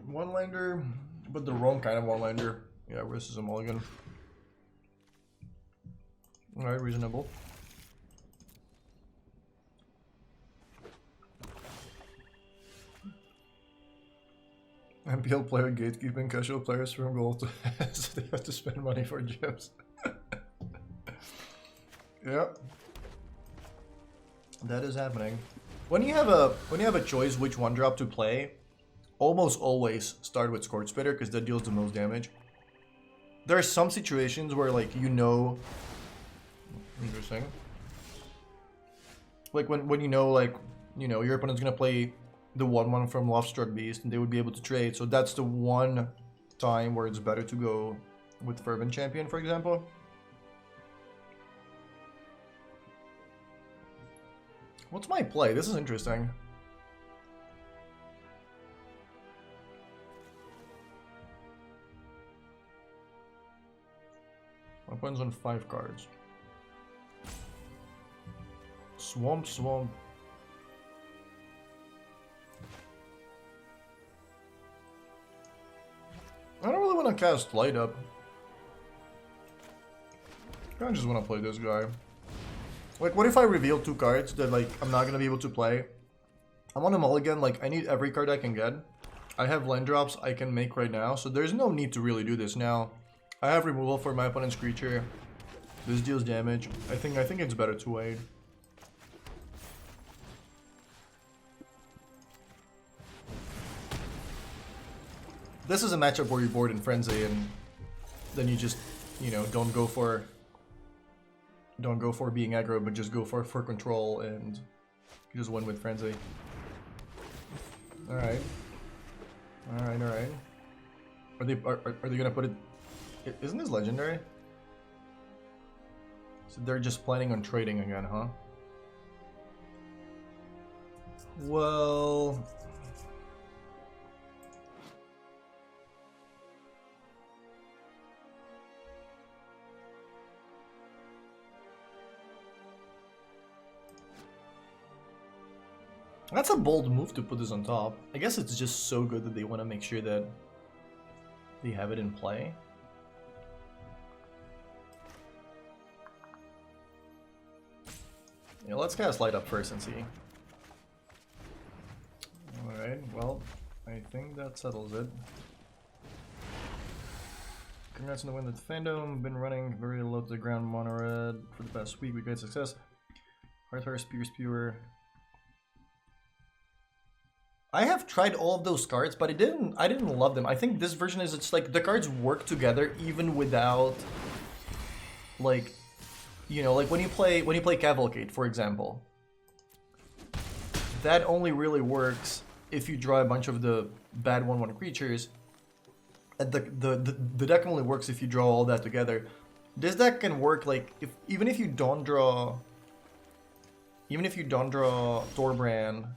One-lander, but the wrong kind of one-lander. Yeah, versus a Mulligan. Alright, reasonable. MPL player gatekeeping casual players from gold, so they have to spend money for gems. Yeah. That is happening. When you have a choice which one drop to play, almost always start with Scorch Spitter because that deals the most damage. There are some situations where like interesting. Like when you know your opponent's gonna play the 1/1 from Loftstruck Beast and they would be able to trade, so that's the one time where it's better to go with Fervent Champion, for example. What's my play? This is interesting. My opponent's on 5 cards. Swamp, swamp. I don't really want to cast Light Up. I just want to play this guy. Like, what if I reveal 2 cards that, like, I'm not gonna be able to play? I'm on a mulligan, like, I need every card I can get. I have land drops I can make right now, so there's no need to really do this now. I have removal for my opponent's creature. This deals damage. I think it's better to wait. This is a matchup where you board in Frenzy and then you just, you know, don't go for being aggro, but just go for control and you just win with Frenzy. Alright. Alright, alright. Are they gonna put it... Isn't this legendary? So they're just planning on trading again, huh? Well... That's a bold move to put this on top. I guess it's just so good that they want to make sure that they have it in play. Yeah, let's cast Light Up first and see. Alright, well, I think that settles it. Congrats on the win with Fandom. Been running very low to the ground Monored for the past week with great success. Hearthfire, Spewer. I have tried all of those cards, but I didn't love them. I think this version is, it's like the cards work together even without, like, you know, like when you play Cavalcade, for example. That only really works if you draw a bunch of the bad 1/1 creatures. And the deck only works if you draw all that together. This deck can work like even if you don't draw Thorbrand,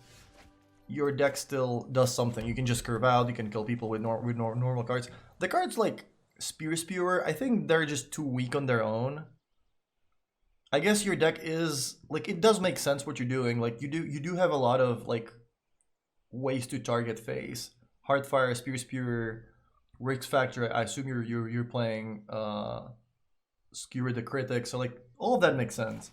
your deck still does something. You can just curve out, you can kill people with normal cards. The cards like Spewer, I think they're just too weak on their own. I guess your deck is like, it does make sense what you're doing. Like you do have a lot of like ways to target face. Hearthfire, Spewer, Risk Factor. I assume you're playing Skewer the Critic, so like all of that makes sense.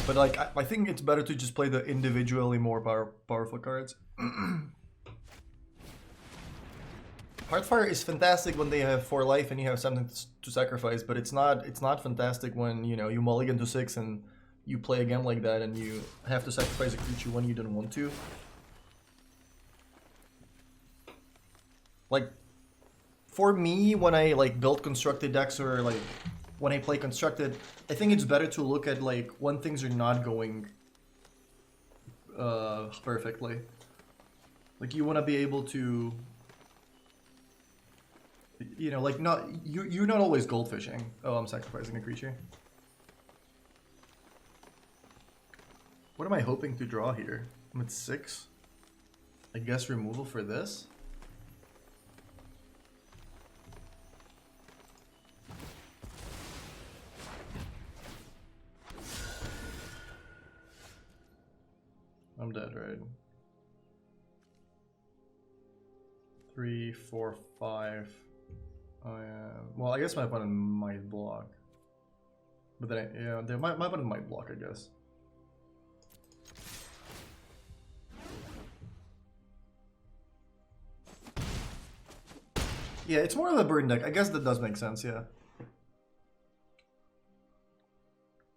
But like, I think it's better to just play the individually more powerful cards. Hearthfire is fantastic when they have 4 life and you have something to sacrifice, but it's not fantastic when, you know, you mulligan to 6 and you play a game like that and you have to sacrifice a creature when you don't want to. Like, for me, when I like build constructed decks or like when I play constructed, I think it's better to look at like when things are not going perfectly. Like you want to be able to, you know, like you're not always goldfishing. Oh, I'm sacrificing a creature. What am I hoping to draw here? I'm at 6. I guess removal for this. I'm dead, right? 3, 4, 5. Well, I guess my opponent might block. But then, my opponent might block, I guess. Yeah, it's more of a burn deck. I guess that does make sense, yeah.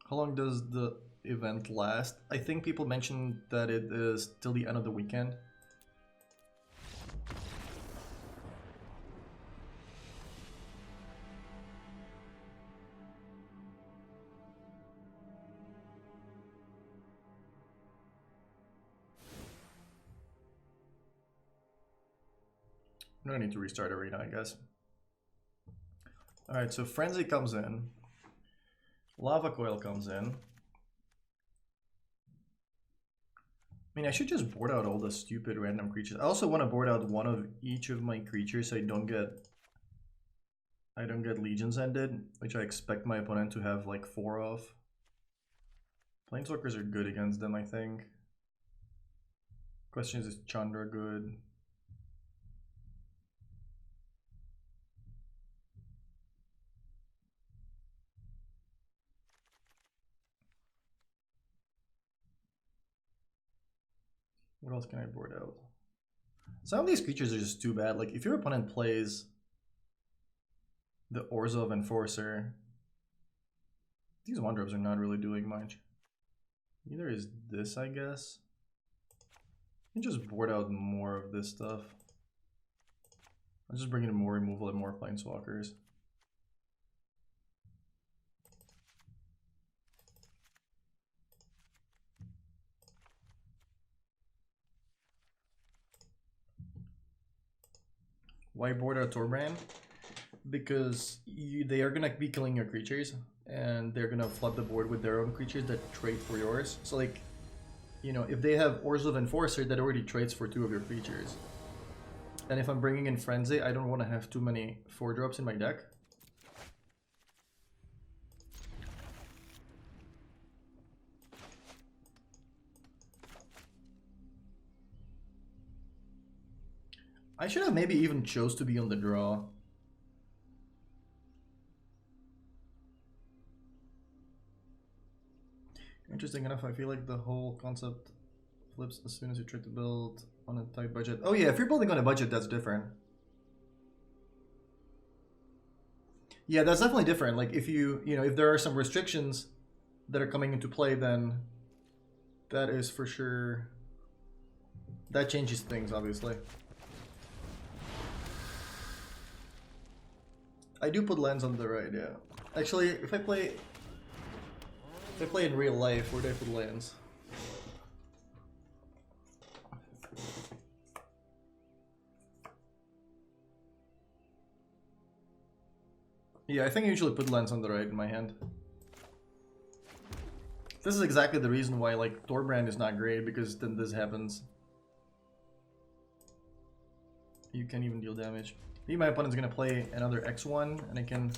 How long does the event last? I think people mentioned that it is till the end of the weekend. No need to restart Arena, I guess. Alright, so Frenzy comes in. Lava Coil comes in. I mean, I should just board out all the stupid random creatures. I also want to board out one of each of my creatures so I don't get Legions ended, which I expect my opponent to have like 4 of. Planeswalkers are good against them, I think. Question is Chandra good? What else can I board out? Some of these creatures are just too bad. Like, if your opponent plays the Orzhov Enforcer, these 1-drops are not really doing much. Neither is this, I guess. You can just board out more of this stuff. I'm just bringing in more removal and more Planeswalkers. Why board out Torbrand? Because they are gonna be killing your creatures, and they're gonna flood the board with their own creatures that trade for yours. So like, you know, if they have Orzhov Enforcer, that already trades for 2 of your creatures. And if I'm bringing in Frenzy, I don't want to have too many 4-drops in my deck. I should have maybe even chose to be on the draw. Interesting enough, I feel like the whole concept flips as soon as you try to build on a tight budget. Oh yeah, if you're building on a budget, that's different. Yeah, that's definitely different. Like if you know, if there are some restrictions that are coming into play, then that is for sure, that changes things, obviously. I do put lands on the right, yeah. Actually, if I play in real life, where do I put lands? Yeah, I think I usually put lands on the right in my hand. This is exactly the reason why like Torbrand is not great, because then this happens. You can't even deal damage. Maybe my opponent's gonna play another X1 and I can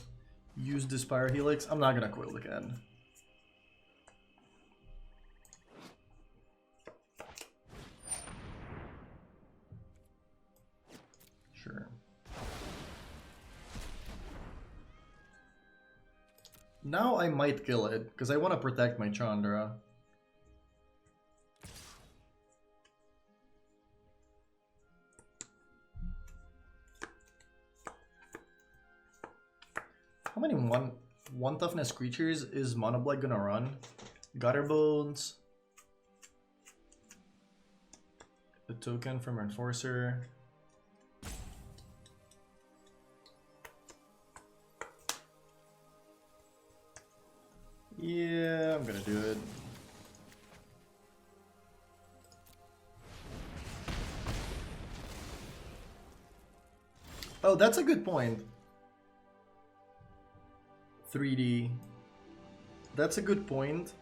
use this Pyro Helix. I'm not gonna Coil the Cat. Sure. Now I might kill it, because I want to protect my Chandra. How many one toughness creatures is Monoblade gonna run? Gutterbones. A token from Enforcer. Yeah, I'm gonna do it. Oh, that's a good point. 3D. That's a good point.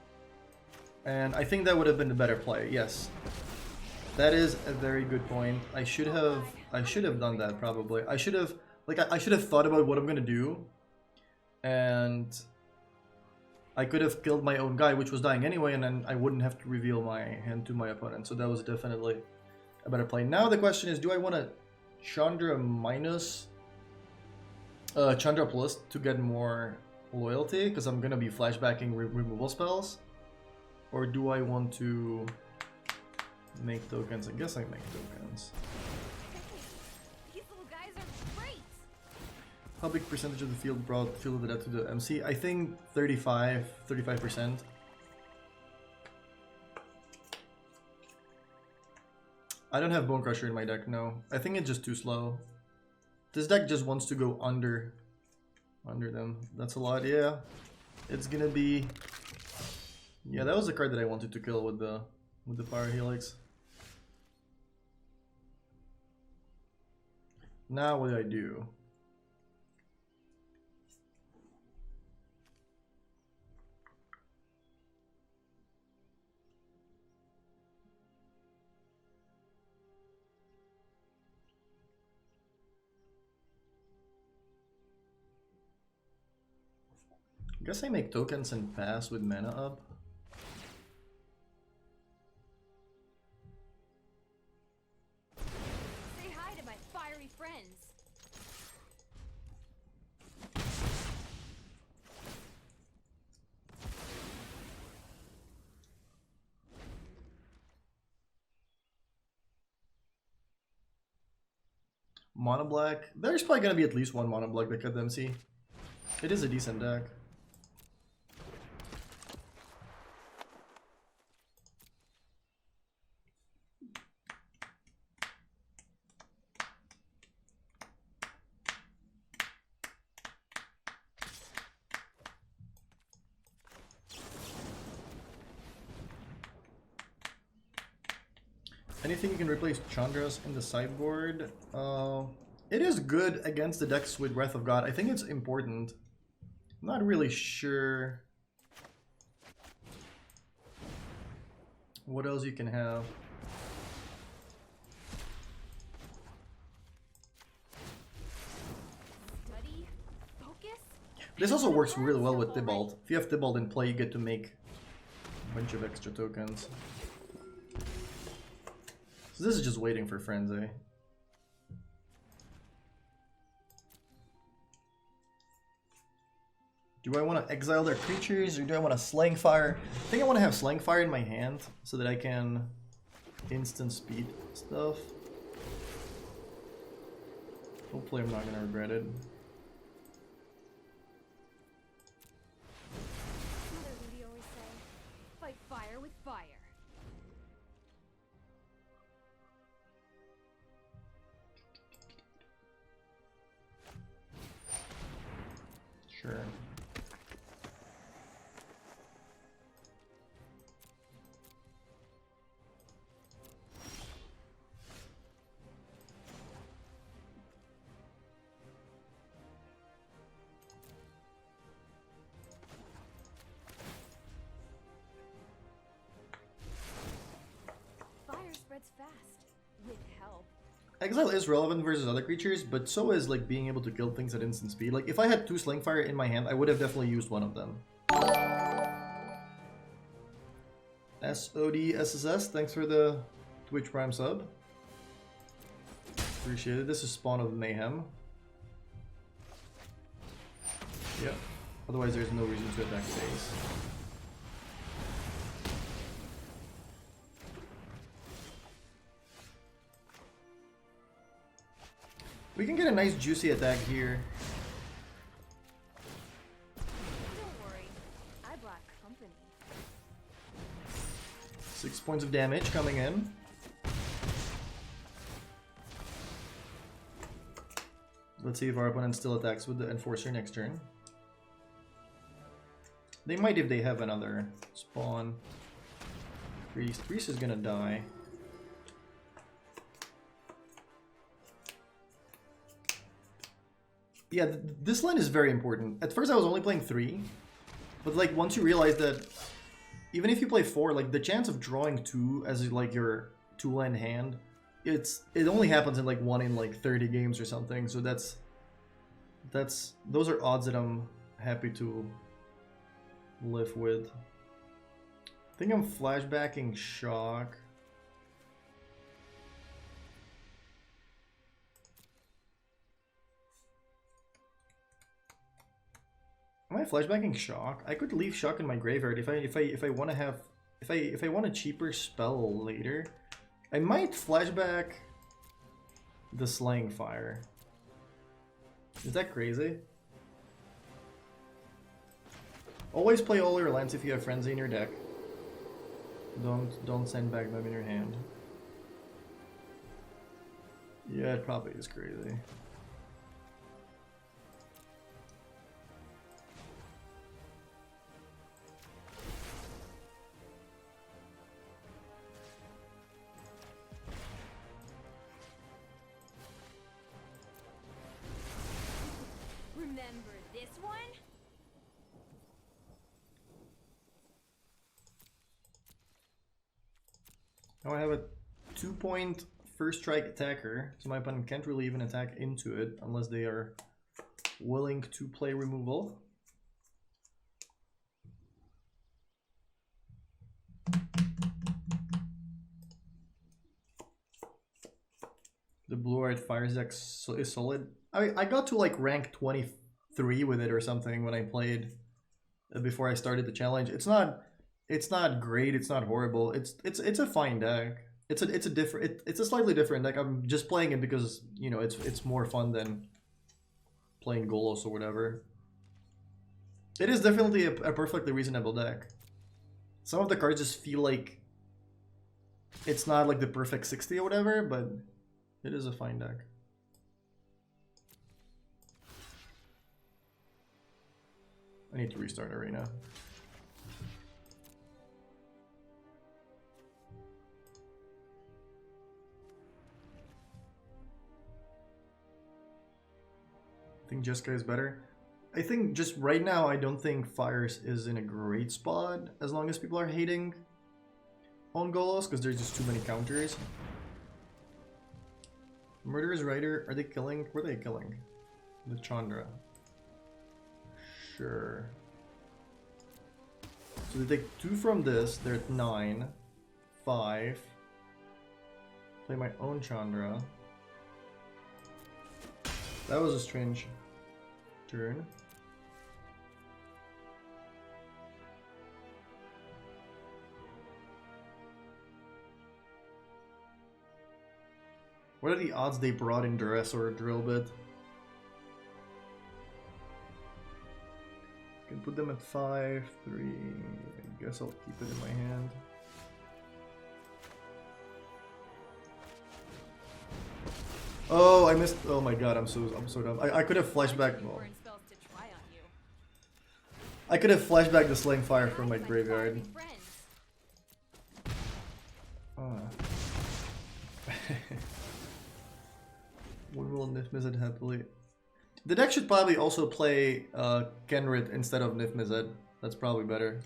And I think that would have been the better play, yes. That is a very good point. I should have done that probably. I should have thought about what I'm gonna do. And I could have killed my own guy, which was dying anyway, and then I wouldn't have to reveal my hand to my opponent. So that was definitely a better play. Now the question is, do I want to Chandra minus Chandra plus to get more loyalty, because I'm gonna be flashbacking removal spells, or do I want to make tokens? I guess I make tokens. These little guys are great. How big percentage of the field brought Field of the Dead to the MC? I think 35%. I don't have Bone Crusher in my deck, no. I think it's just too slow. This deck just wants to go under them. That's a lot, yeah. It's gonna be... Yeah, that was the card that I wanted to kill with the Fire Helix. Now what do I do? I guess I make tokens and pass with mana up. Say hi to my fiery friends. Mono black. There's probably gonna be at least one mono black deck at the MC. It is a decent deck. Anything you can replace Chandra's in the sideboard? It is good against the decks with Wrath of God. I think it's important. I'm not really sure what else you can have. Study, focus. This also works really well with Tybalt. If you have Tybalt in play, you get to make a bunch of extra tokens. So this is just waiting for friends, eh? Do I want to exile their creatures, or do I want to Slang Fire? I think I want to have Slang Fire in my hand, so that I can instant speed stuff. Hopefully I'm not going to regret it. Mother Rudy always say, fight fire with fire. Sure. Fire spreads fast, with help. Exile is relevant versus other creatures, but so is like being able to kill things at instant speed. Like if I had 2 Sling Fire in my hand, I would have definitely used one of them. SODSSS, thanks for the Twitch Prime sub. Appreciate it. This is Spawn of Mayhem. Yep. Otherwise there's no reason to attack base. We can get a nice juicy attack here. Don't worry, I brought company. 6 points of damage coming in. Let's see if our opponent still attacks with the Enforcer next turn. They might if they have another spawn. Priest. Priest is gonna die. Yeah, this line is very important. At first I was only playing 3, but like once you realize that even if you play 4, like the chance of drawing 2 as like your 2-land hand, it only happens in like 1 in like 30 games or something. So those are odds that I'm happy to live with. I think I'm flashbacking Shock. Am I flashbacking Shock? I could leave Shock in my graveyard if I want to have if I want a cheaper spell later. I might flashback the Slaying Fire. Is that crazy? Always play all your lands if you have Frenzy in your deck. Don't send back them in your hand. Yeah, it probably is crazy. Remember this one? Now I have a 2-point first strike attacker, so my opponent can't really even attack into it unless they are willing to play removal. The blue-white fires deck is solid. I got to like rank 23 with it or something when I played before I started the challenge. It's not great. It's not horrible. It's a fine deck. It's a slightly different deck. I'm just playing it because you know it's more fun than playing Golos or whatever. It is definitely a perfectly reasonable deck. Some of the cards just feel like it's not like the perfect 60 or whatever, but it is a fine deck. I need to restart Arena. I think Jessica is better. I think just right now, I don't think Fires is in a great spot as long as people are hating on Golos because there's just too many counters. Murderous Rider, are they killing? Were they killing? The Chandra. Sure. So they take 2 from this, they're at 9. 5. Play my own Chandra. That was a strange turn. What are the odds they brought in Duress or a Drill Bit? Can put them at 5, 3. I guess I'll keep it in my hand. Oh, I missed. Oh my god, I'm so dumb. I could have flashback. Well, I could have flashback the Slaying Fire from my graveyard. One will Nif Mizzet happily. The deck should probably also play Kenrit instead of Nif Mizzet. That's probably better.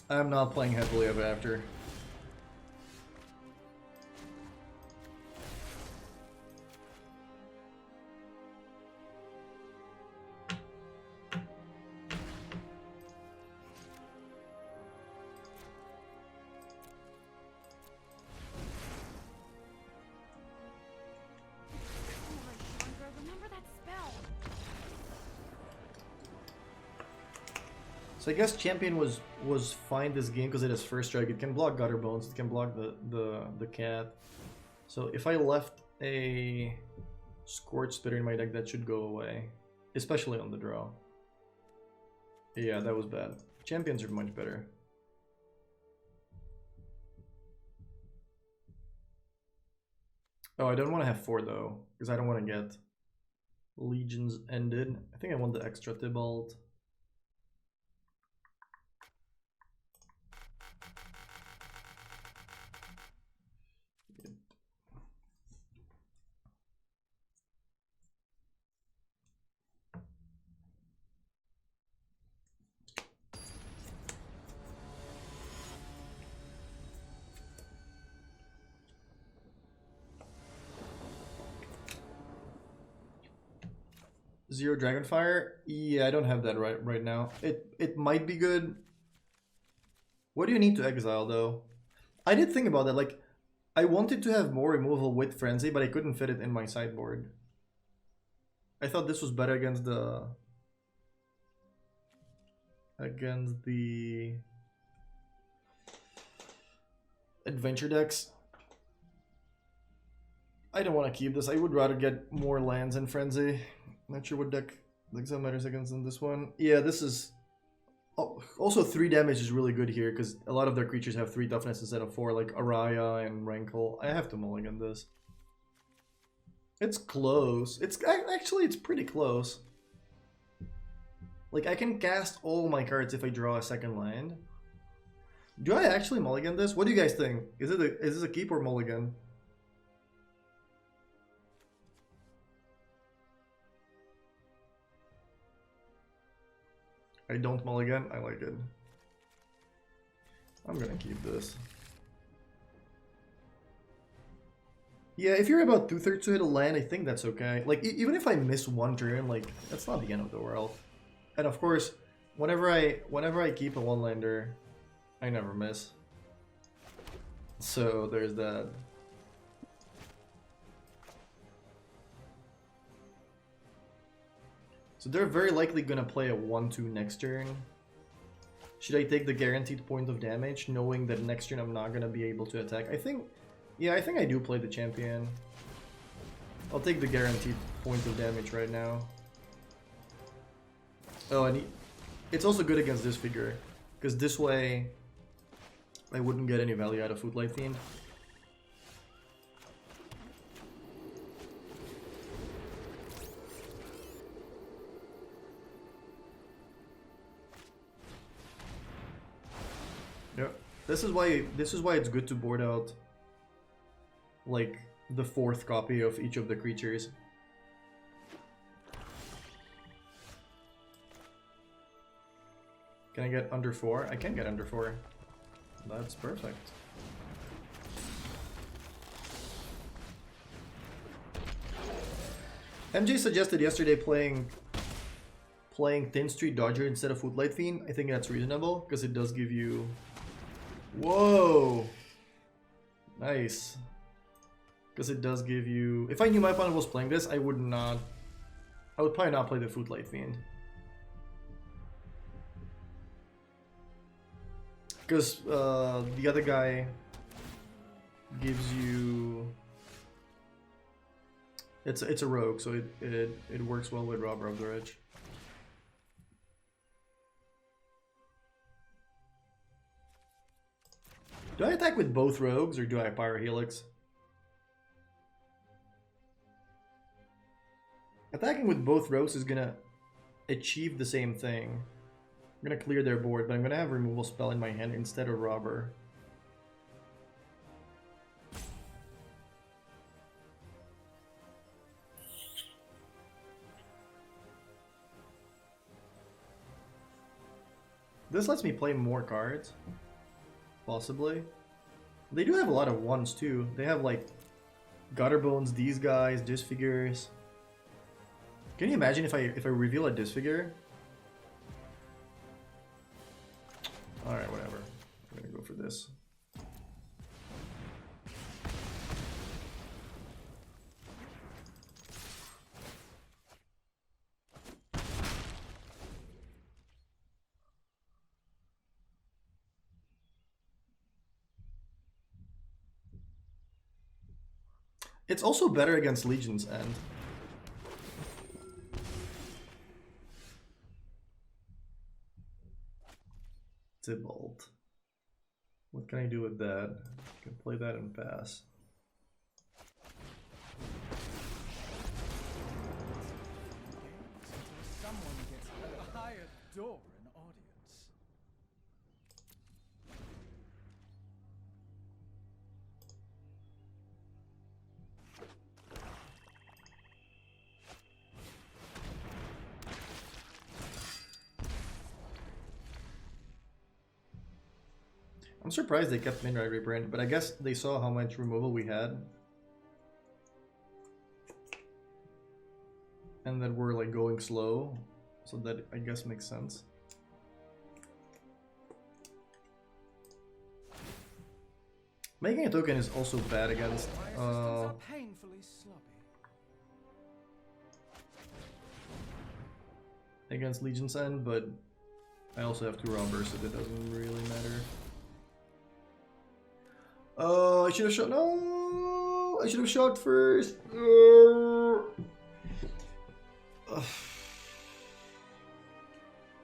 I'm not playing heavily ever after. So I guess Champion was fine this game because it has first strike. It can block Gutter Bones. It can block the cat. So if I left a Scorch Spitter in my deck, that should go away, especially on the draw. Yeah, that was bad. Champions are much better. Oh, I don't want to have 4 though, because I don't want to get Legions ended. I think I want the extra Tybalt. Zero Dragonfire? Yeah, I don't have that right now. It might be good. What do you need to exile though? I did think about that. Like, I wanted to have more removal with Frenzy, but I couldn't fit it in my sideboard. I thought this was better against the against the adventure decks. I don't want to keep this. I would rather get more lands in Frenzy. Not sure what deck that matters against in this one. Yeah, this is... Oh, also 3 damage is really good here because a lot of their creatures have 3 toughness instead of 4, like Araya and Rankle. I have to mulligan this. It's close. It's actually, it's pretty close. Like, I can cast all my cards if I draw a second land. Do I actually mulligan this? What do you guys think? Is this a keep or mulligan? I don't mulligan. I like it. I'm gonna keep this. Yeah, if you're about 2/3 to hit a land, I think that's okay. Like, even if I miss one turn, like, that's not the end of the world. And of course, whenever I keep a one-lander, I never miss. So there's that. So they're very likely gonna play a 1/2 next turn. Should I take the guaranteed point of damage, knowing that next turn I'm not gonna be able to attack? I think I do play the champion. I'll take the guaranteed point of damage right now. Oh, and it's also good against this figure, because this way I wouldn't get any value out of Footlight Fiend. Yeah, this is why it's good to board out like the 4th copy of each of the creatures. Can I get under 4? I can get under 4. That's perfect. MJ suggested yesterday playing Thin Street Dodger instead of Footlight Fiend. I think that's reasonable because it does give you... Whoa! Nice. Because it does give you... If I knew my opponent was playing this, I would probably not play the Footlight Fiend. Because the other guy gives you... It's a rogue, so it works well with Robber of the Rich. Do I attack with both rogues or do I Pyro Helix? Attacking with both rogues is gonna achieve the same thing. I'm gonna clear their board, but I'm gonna have removal spell in my hand instead of Robber. This lets me play more cards. Possibly. They do have a lot of ones too. They have like Gutterbones, these guys, Disfigures. Can you imagine if I reveal a Disfigure? Alright, whatever. I'm gonna go for this. It's also better against Legion's End. Tybalt. What can I do with that? I can play that and pass. Someone gets I adore an audience. I'm surprised they kept Midnight Rebrand, but I guess they saw how much removal we had. And that we're like going slow, so that I guess makes sense. Making a token is also bad against Painfully sloppy. against Legion's End, but I also have 2 robbers, so that doesn't really matter. I should have shot. No, I should have shot first.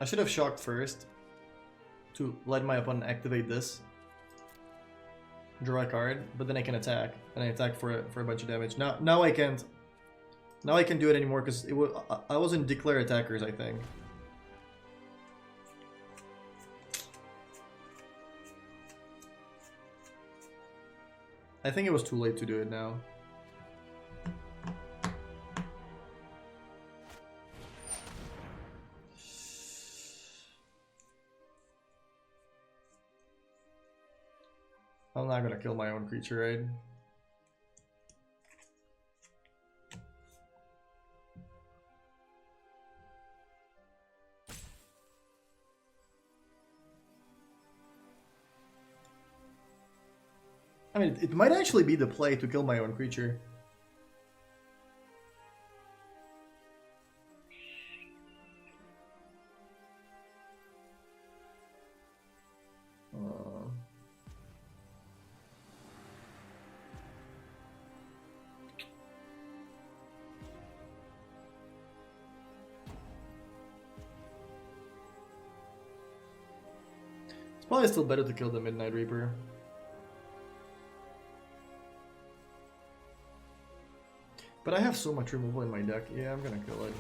I should have shocked first to let my opponent activate this, draw a card, but then I can attack, and I attack for a bunch of damage. Now I can't. Now I can't do it anymore because I was in declare attackers, I think. I think it was too late to do it now. I'm not gonna kill my own creature, right? I mean, it might actually be the play to kill my own creature. It's probably still better to kill the Midnight Reaper. But I have so much removal in my deck. Yeah, I'm gonna kill it.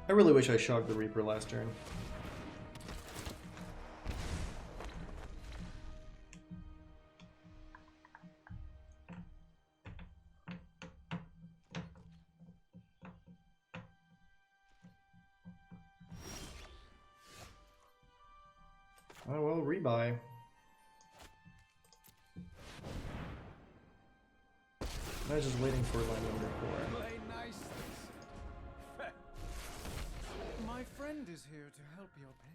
I really wish I shocked the Reaper last turn. Oh well, rebuy. I was just waiting for line number 4. Play nice. My friend is here to help your pain.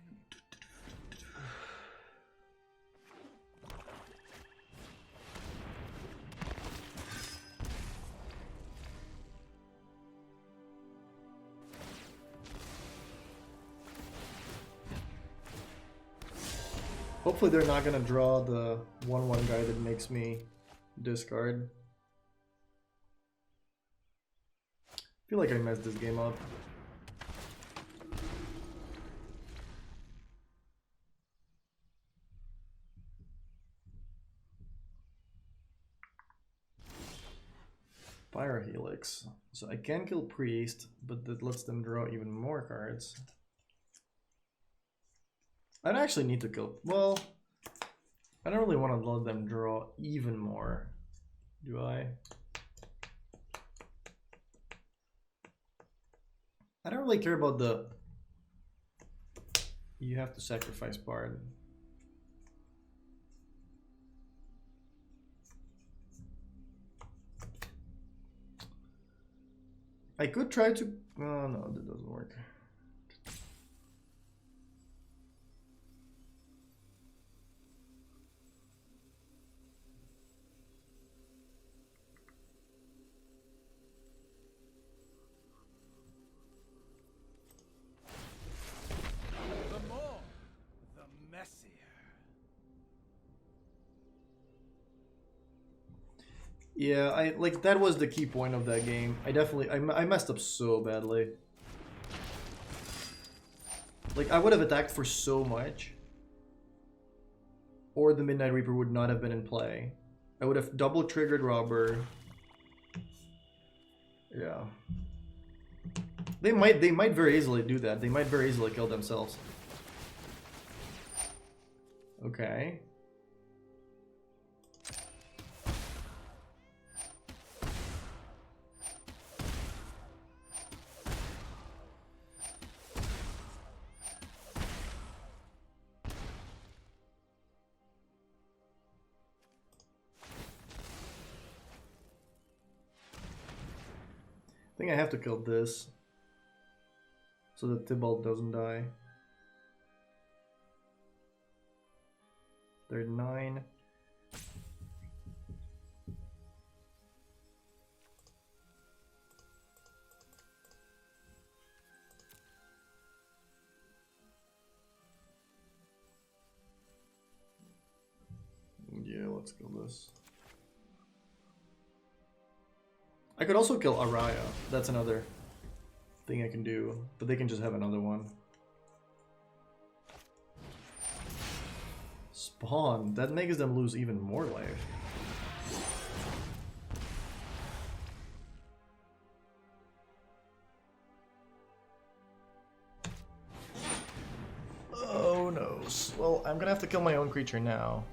Hopefully they're not gonna draw the 1/1 guy that makes me discard. I feel like I messed this game up. Fire Helix. So I can kill Priest, but that lets them draw even more cards. I'd actually need to kill... Well, I don't really want to let them draw even more. Do I? I don't really care about the... You have to sacrifice part. I could try to... Oh no, that doesn't work. The more, the messier. Yeah, I like that was the key point of that game. I definitely I messed up so badly. Like I would have attacked for so much, or the Midnight Reaper would not have been in play. I would have double triggered Robber. Yeah. They might very easily do that. They might very easily kill themselves. Okay. I think I have to kill this so that Tybalt doesn't die. They're 9. Yeah, let's kill this. I could also kill Araya. That's another thing I can do, but they can just have another one. Spawn. That makes them lose even more life. Oh no. Well, I'm gonna have to kill my own creature now.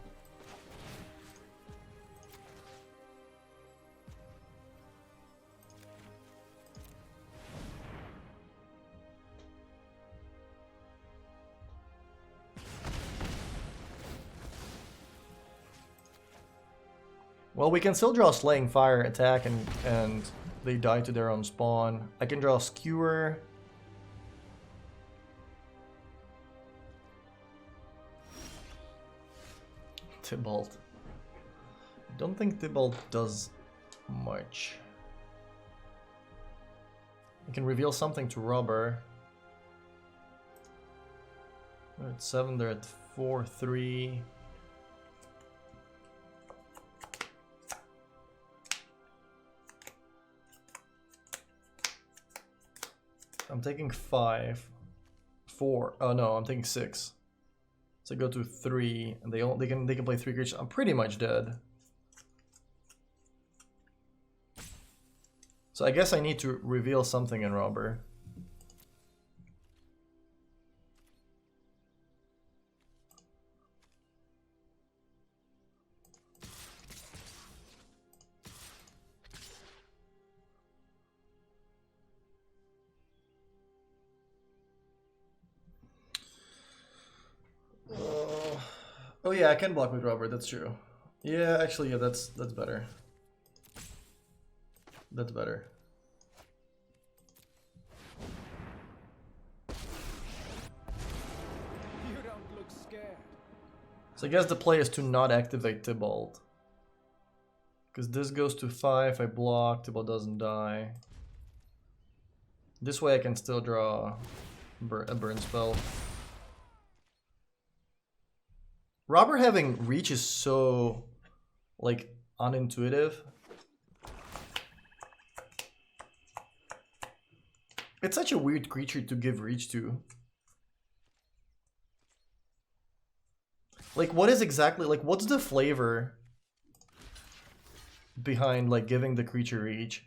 Well, we can still draw Slaying Fire, attack, and they die to their own spawn. I can draw Skewer. Tybalt. I don't think Tybalt does much. I can reveal something to Rubber. They're at 7, they're at 4, 3. I'm taking 5, 4. Oh no, I'm taking 6. So I go to 3, and they can play 3 creatures. I'm pretty much dead. So I guess I need to reveal something in Robber. Oh yeah, I can block with Robert, that's true. Yeah, actually, yeah, that's better. That's better. You don't look scared. So I guess the play is to not activate Tybalt. Because this goes to 5, I block, Tybalt doesn't die. This way I can still draw a burn spell. Robber having reach is so, like, unintuitive. It's such a weird creature to give reach to. Like, what is exactly, like, what's the flavor behind, like, giving the creature reach?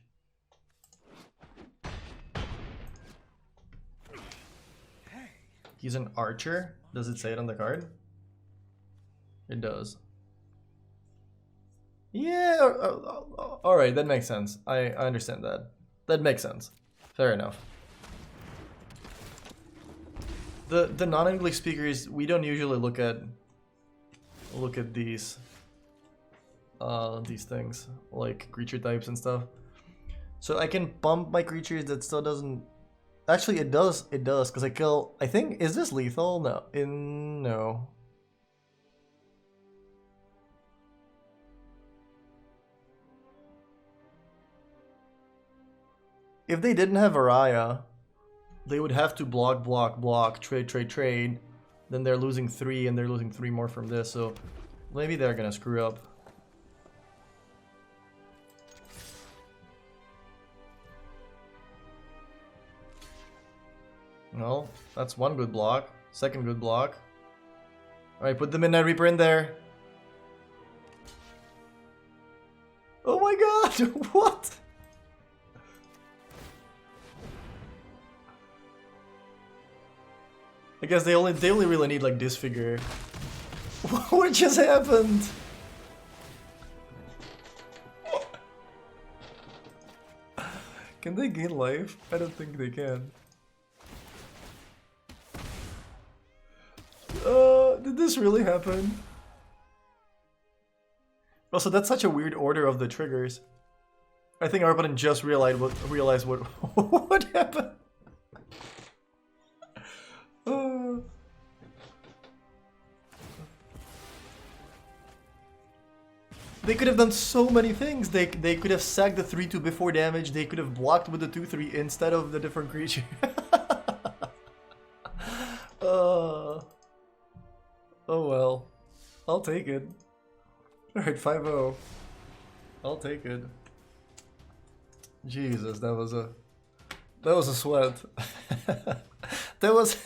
He's an archer? Does it say it on the card? It does. Yeah, alright, that makes sense. I understand that. That makes sense. Fair enough. The non-English speakers, we don't usually look at these things, like creature types and stuff. So I can bump my creatures, that still doesn't... Actually, it does, because I kill... I think, is this lethal? No. No. If they didn't have Araya, they would have to block, trade. Then they're losing 3, and they're losing 3 more from this, so maybe they're gonna screw up. Well, that's one good block. Second good block. Alright, put the Midnight Reaper in there. Oh my god! What? I guess they only really need like Disfigure. What just happened? Can they gain life? I don't think they can. Did this really happen? Also, that's such a weird order of the triggers. I think our opponent just realized what what happened. They could have done so many things. They could have sacked the 3-2 before damage. They could have blocked with the 2-3 instead of the different creature. Oh well. I'll take it. Alright, 5-0. I'll take it. Jesus, that was a sweat. That was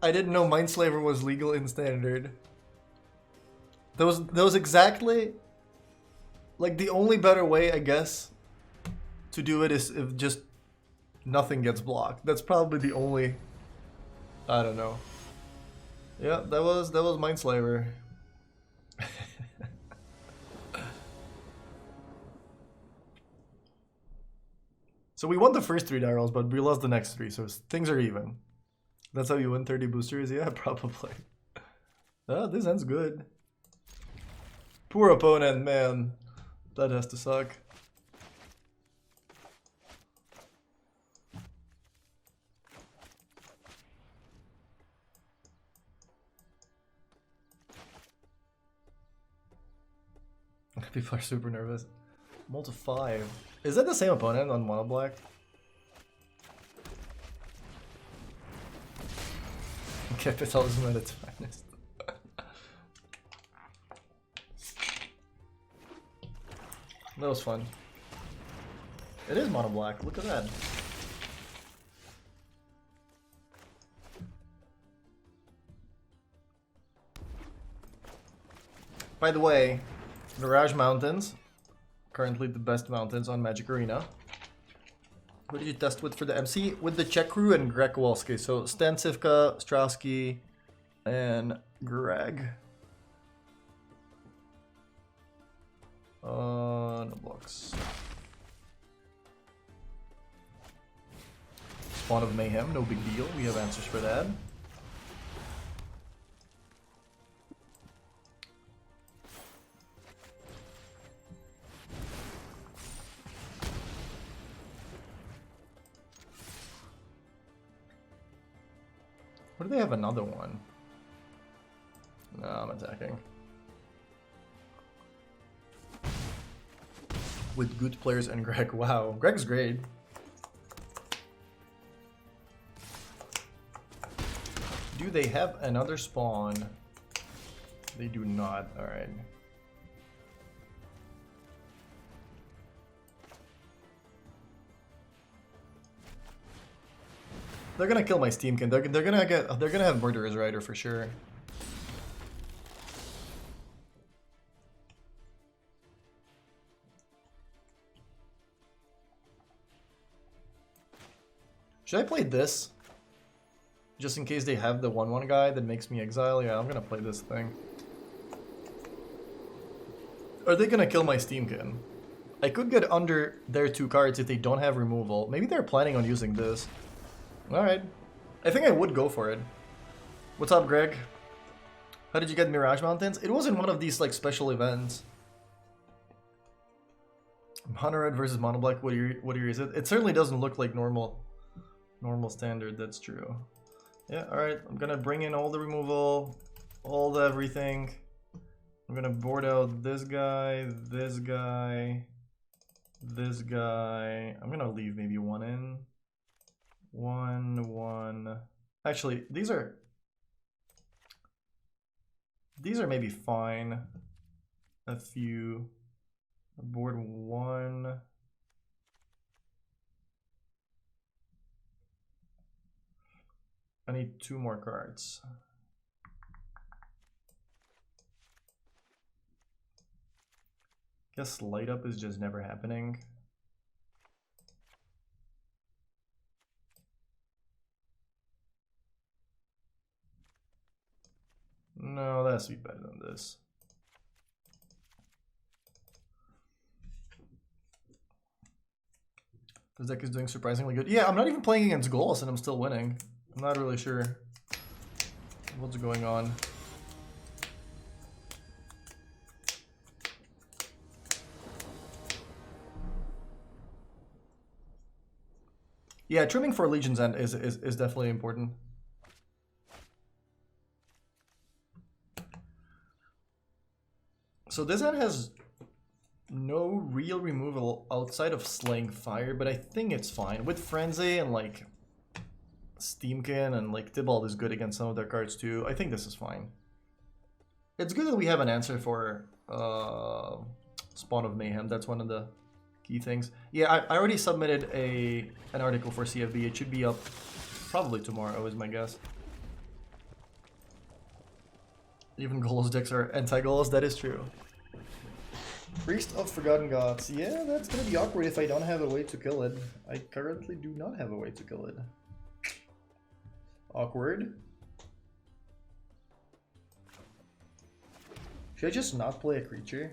I didn't know Mindslaver was legal in standard. That was exactly like the only better way, I guess, to do it is if just nothing gets blocked. That's probably the only. I don't know. Yeah, that was Mindslaver. So we won the first 3 die rolls, but we lost the next 3, so things are even. That's how you win 30 boosters? Yeah, probably. Ah, this ends good. Poor opponent, man. That has to suck. People are super nervous. Multi 5. Is that the same opponent on mono black? Capitalism at its finest. That was fun. It is mono black. Look at that. By the way, Mirage Mountains, currently the best mountains on Magic Arena. Who did you test with for the MC? With the Czech crew and Greg Kowalski. So Stan Sivka, Strowski, and Greg. No blocks. Spawn of Mayhem, no big deal. We have answers for that. What do they have another one? No, I'm attacking. With good players and Greg. Wow, Greg's great. Do they have another spawn? They do not. Alright. They're gonna kill my Steamkin. They're gonna have Murderer's Rider for sure. Should I play this? Just in case they have the 1/1 guy that makes me exile? Yeah, I'm gonna play this thing. Are they gonna kill my Steamkin? I could get under their 2 cards if they don't have removal. Maybe they're planning on using this. Alright. I think I would go for it. What's up, Greg? How did you get Mirage Mountains? It wasn't one of these like special events. Monored versus Mono Black, what year is it? It certainly doesn't look like normal standard, that's true. Yeah, alright. I'm gonna bring in all the removal, all the everything. I'm gonna board out this guy, this guy, this guy. I'm gonna leave maybe 1 in. 1. Actually, these are maybe fine. A few. Board 1. I need 2 more cards. Guess light up is just never happening. No, that has to be better than this. This deck is doing surprisingly good. Yeah, I'm not even playing against Golos and I'm still winning. I'm not really sure what's going on. Yeah, trimming for Legion's End is definitely important. So this hand has no real removal outside of Slaying Fire, but I think it's fine. With Frenzy and like Steamkin and like Tybalt is good against some of their cards too. I think this is fine. It's good that we have an answer for Spawn of Mayhem. That's one of the key things. Yeah, I already submitted an article for CFB. It should be up probably tomorrow is my guess. Even Golos decks are anti-Golos, that is true. Priest of Forgotten Gods. Yeah, that's gonna be awkward if I don't have a way to kill it. I currently do not have a way to kill it. Awkward. Should I just not play a creature?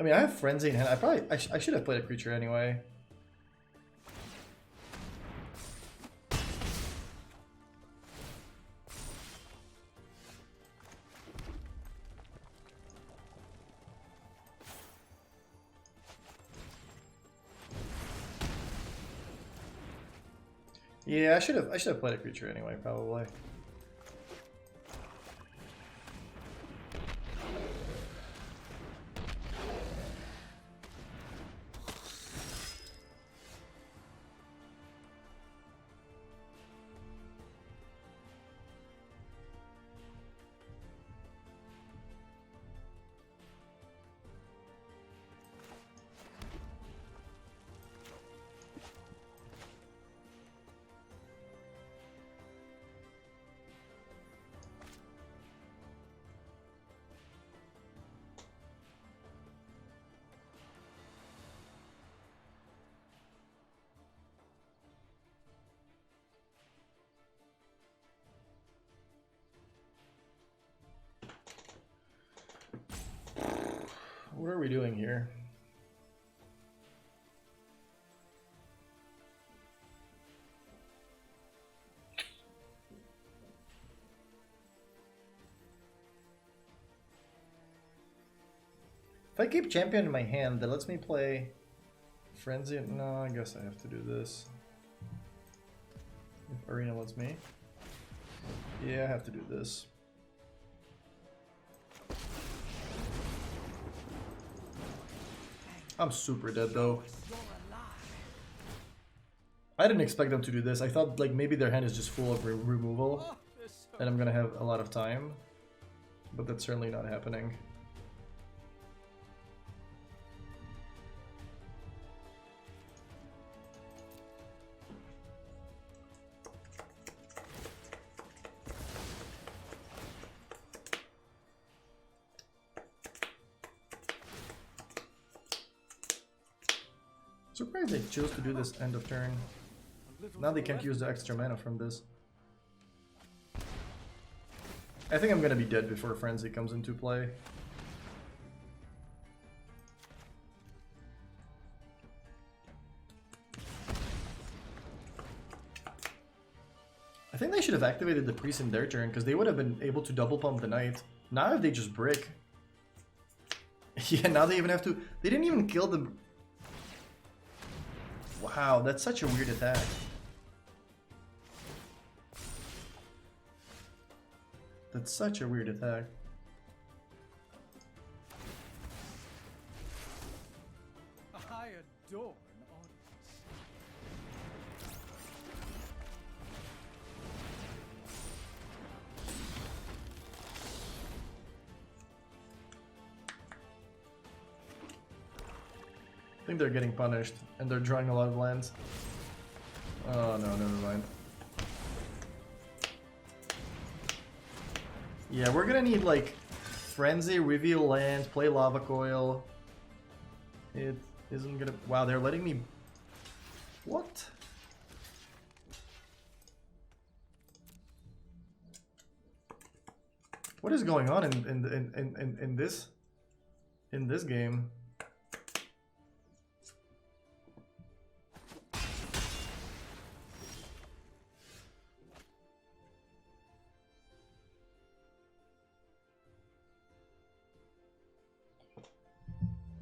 I mean, I have Frenzy in hand. I should have played a creature anyway. Yeah, I should have played a creature anyway, probably. What are we doing here? If I keep champion in my hand, that lets me play Frenzy. No, I guess I have to do this. If Arena lets me. Yeah, I have to do this. I'm super dead though. I didn't expect them to do this. I thought like maybe their hand is just full of removal and I'm gonna have a lot of time, but that's certainly not happening. Surprised they chose to do this end of turn. Now they can't use the extra mana from this. I think I'm gonna be dead before Frenzy comes into play. I think they should have activated the priest in their turn because they would have been able to double pump the knight. Now if they just brick. Yeah, now they even have to. They didn't even kill the. Wow, that's such a weird attack. That's such a weird attack. I adore an audience. I think they're getting punished, and they're drawing a lot of lands. Oh no, never mind. Yeah, we're gonna need like Frenzy, reveal land, play Lava Coil. It isn't gonna. Wow, they're letting me. What? What is going on in this game?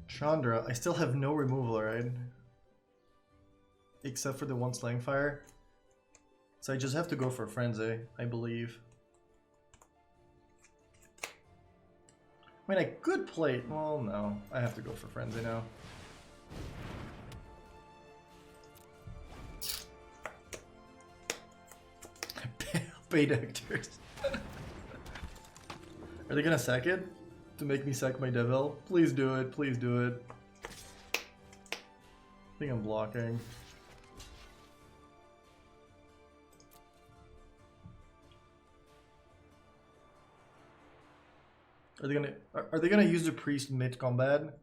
Chandra, I still have no removal, right? Except for the one Slaying Fire. So I just have to go for Frenzy, I believe. I mean, I could play. Well, no. I have to go for Frenzy now. Paid actors. Are they gonna sack it? To make me sack my devil? Please do it. Please do it. I think I'm blocking. Are they gonna use the priest mid combat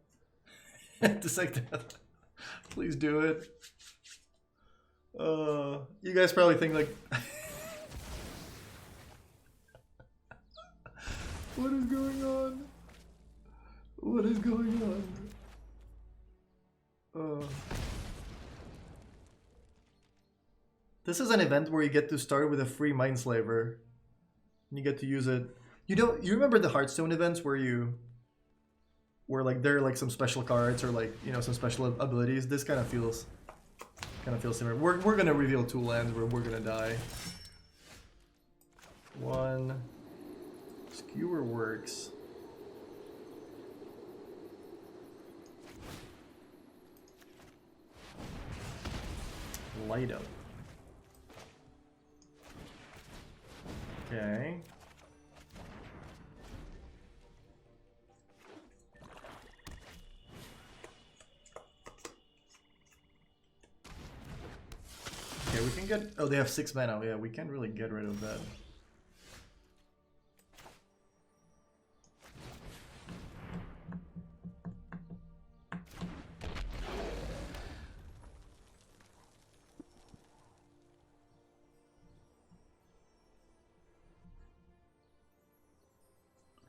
to sack that? Please do it. You guys probably think like, what is going on? What is going on? This is an event where you get to start with a free Mindslaver. You get to use it. You remember the Hearthstone events where like there are like some special cards or like, you know, some special abilities. This kind of feels similar. We're gonna reveal 2 lands where we're gonna die. 1 skewer works. Light up. Okay. Okay, we can get. Oh, they have 6 mana. Yeah, we can't really get rid of that.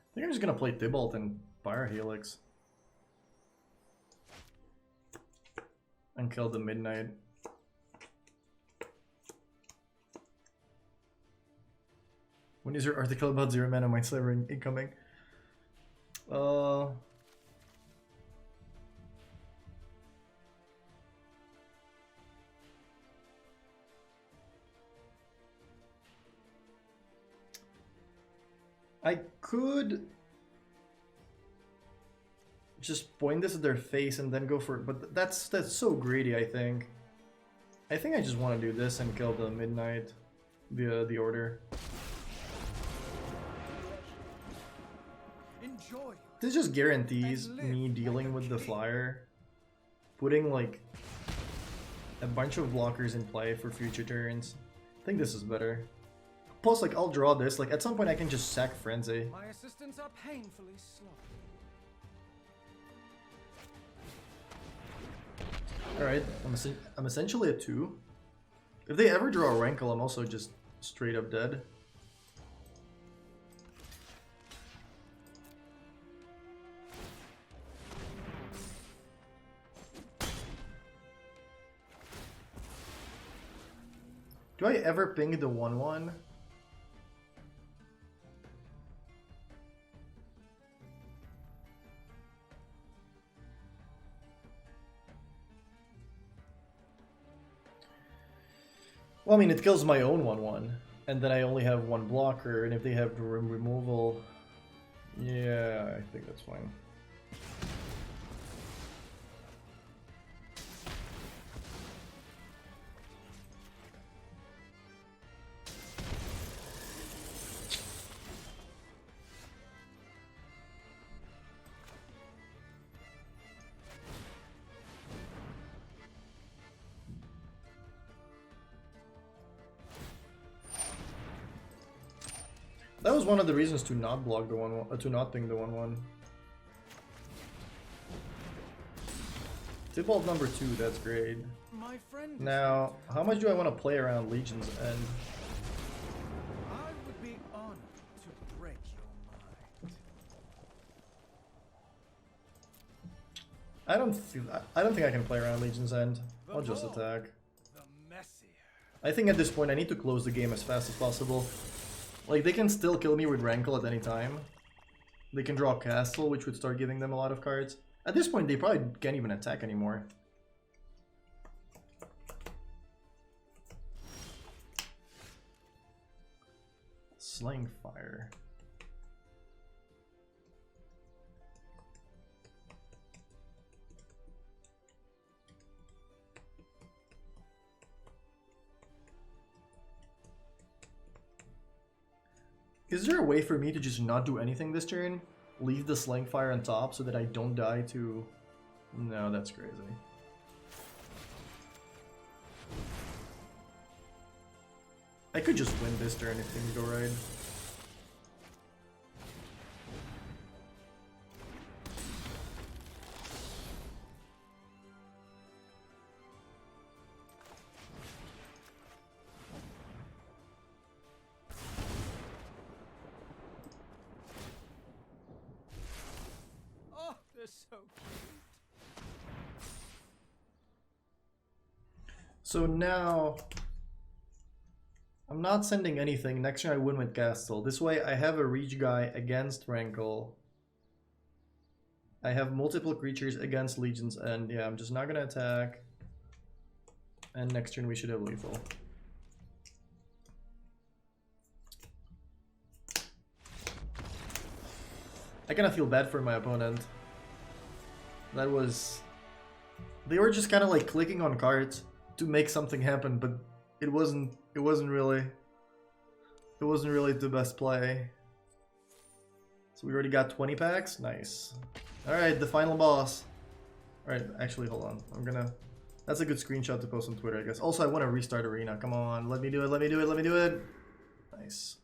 I think I'm just gonna play Tybalt and Fire Helix. And kill the Midnight. When is your article about 0 mana Mindslaver incoming? I could just point this at their face and then go for it, but that's so greedy. I think I just want to do this and kill the Midnight via the order. Enjoy. This just guarantees me dealing with the flyer, putting like a bunch of blockers in play for future turns. I think this is better. Plus, like, I'll draw this. Like, at some point I can just sack Frenzy. My assistants are painfully slow. Alright, I'm essentially a 2. If they ever draw a Rankle, I'm also just straight up dead. Do I ever ping the 1/1? Well, I mean, it kills my own 1/1, and then I only have 1 blocker, and if they have room removal, yeah, I think that's fine. That was one of the reasons to not block the 1/1, to not ping the 1/1. Tybalt number 2, that's great. My friend. Now, how much do I want to play around Legion's End? I would be honored to break your mind. I don't think I can play around Legion's End. I'll just attack. The messier. I think at this point I need to close the game as fast as possible. Like, they can still kill me with Rankle at any time. They can draw a Castle, which would start giving them a lot of cards. At this point, they probably can't even attack anymore. Slaying Fire. Is there a way for me to just not do anything this turn? Leave the sling fire on top so that I don't die to... No, that's crazy. I could just win this turn if things go right. Oh, they're so cute. So now... I'm not sending anything. Next turn I win with Castle. This way I have a reach guy against Rankle. I have multiple creatures against Legions, and yeah, I'm just not gonna attack. And next turn we should have lethal. I kind of feel bad for my opponent. That was... They were just kind of like clicking on cards to make something happen, but it wasn't really the best play. So we already got 20 packs. Nice. All right, the final boss. All right, actually, hold on. That's a good screenshot to post on Twitter, I guess. Also, I want to restart Arena. Come on, let me do it. Let me do it. Let me do it. Nice.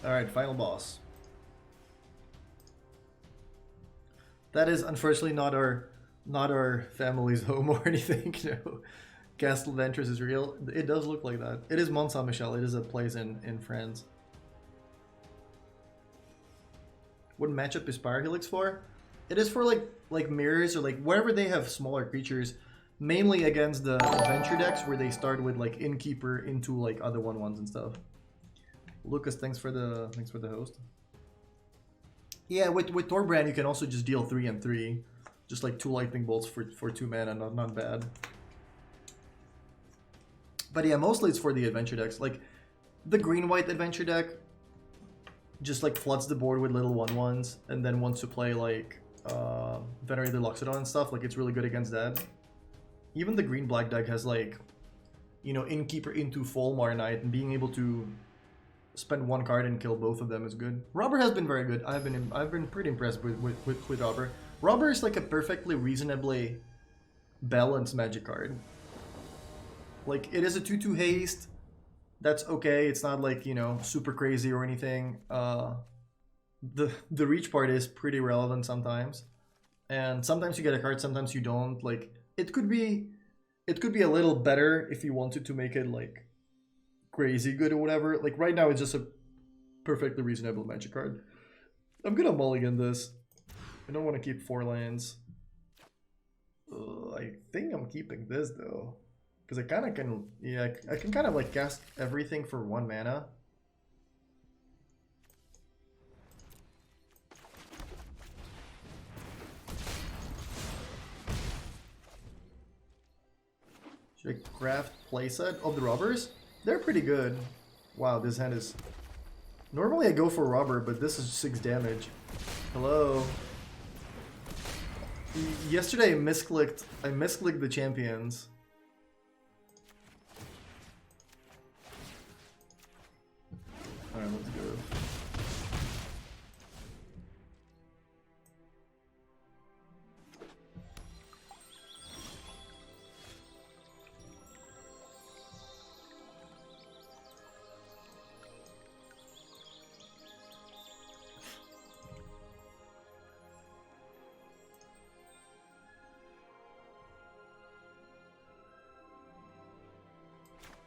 All right, final boss. That is unfortunately not our family's home or anything. You know, Castle Ventures is real. It does look like that. It is Mont Saint Michel. It is a place in France. What matchup is Pyre Helix for? It is for like mirrors or like wherever they have smaller creatures. Mainly against the adventure decks where they start with like Innkeeper into like other 1/1s and stuff. Lucas, thanks for the host. Yeah, with Torbrand you can also just deal 3 and 3, just like 2 lightning bolts for 2 mana, not bad. But yeah, mostly it's for the adventure decks. Like the green-white adventure deck just like floods the board with little 1/1s, and then wants to play like Venerated Loxodon and stuff. Like it's really good against that. Even the green-black deck has like, you know, Innkeeper into Folmar Knight, and being able to spend 1 card and kill both of them is good. Robber has been very good. I've been pretty impressed with Robber. Robber is like a perfectly reasonably balanced magic card. Like it is a 2/2 haste. That's okay. It's not like, you know, super crazy or anything. The reach part is pretty relevant sometimes, and sometimes you get a card, sometimes you don't. Like it could be a little better if you wanted to make it like crazy good or whatever. Like right now it's just a perfectly reasonable magic card. I'm gonna mulligan this. I don't want to keep 4 lands. I think I'm keeping this though, because I kind of can. Yeah, I can kind of like cast everything for 1 mana. Should I craft playset of the robbers? They're pretty good. Wow, this hand is... Normally I go for robber, but this is 6 damage. Hello. Yesterday I misclicked the champions. Alright, let's go.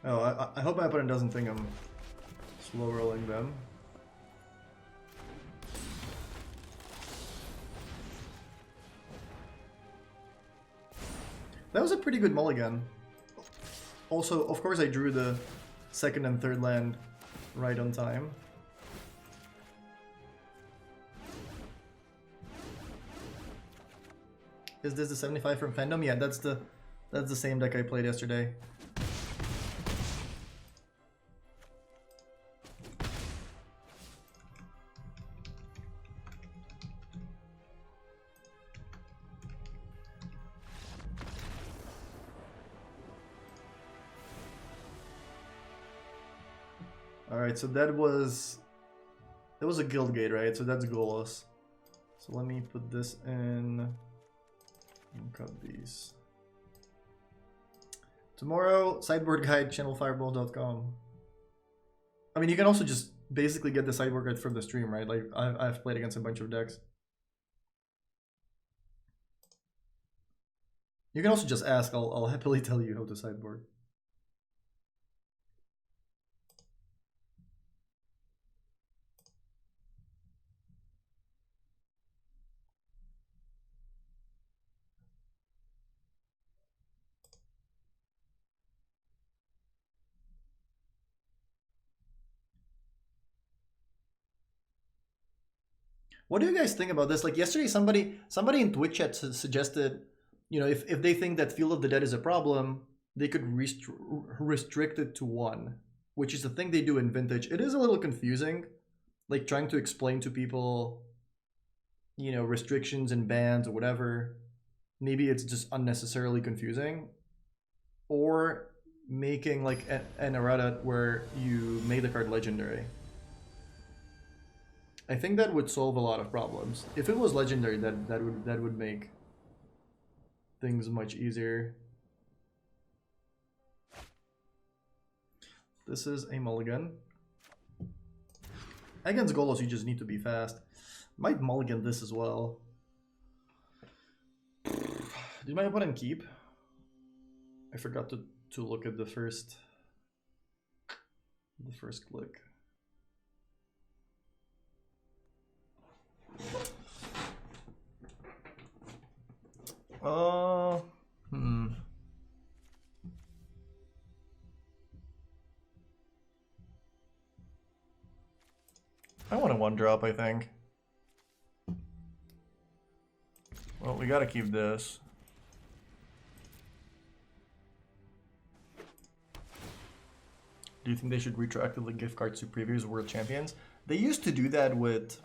Oh, I hope my opponent doesn't think I'm slow rolling them. That was a pretty good mulligan. Also, of course, I drew the second and third land right on time. Is this the 75 from Fandom? Yeah, that's the same deck I played yesterday. Alright, so that was a guild gate, right? So that's Golos. So let me put this in and cut these. Tomorrow, sideboard guide, channelfireball.com. I mean, you can also just basically get the sideboard guide from the stream, right? Like, I've played against a bunch of decks. You can also just ask, I'll happily tell you how to sideboard. What do you guys think about this? Like yesterday, somebody in Twitch chat suggested, you know, if they think that Field of the Dead is a problem, they could restrict it to 1, which is the thing they do in Vintage. It is a little confusing, like trying to explain to people, you know, restrictions and bans or whatever. Maybe it's just unnecessarily confusing, or making like an errata where you made the card legendary. I think that would solve a lot of problems. If it was legendary, that would make things much easier. This is a mulligan. Against Golos, you just need to be fast. Might mulligan this as well. Did my opponent keep? I forgot to look at the first click. I want a 1-drop, I think. Well, we gotta keep this. Do you think they should retroactively gift cards to previous world champions? They used to do that with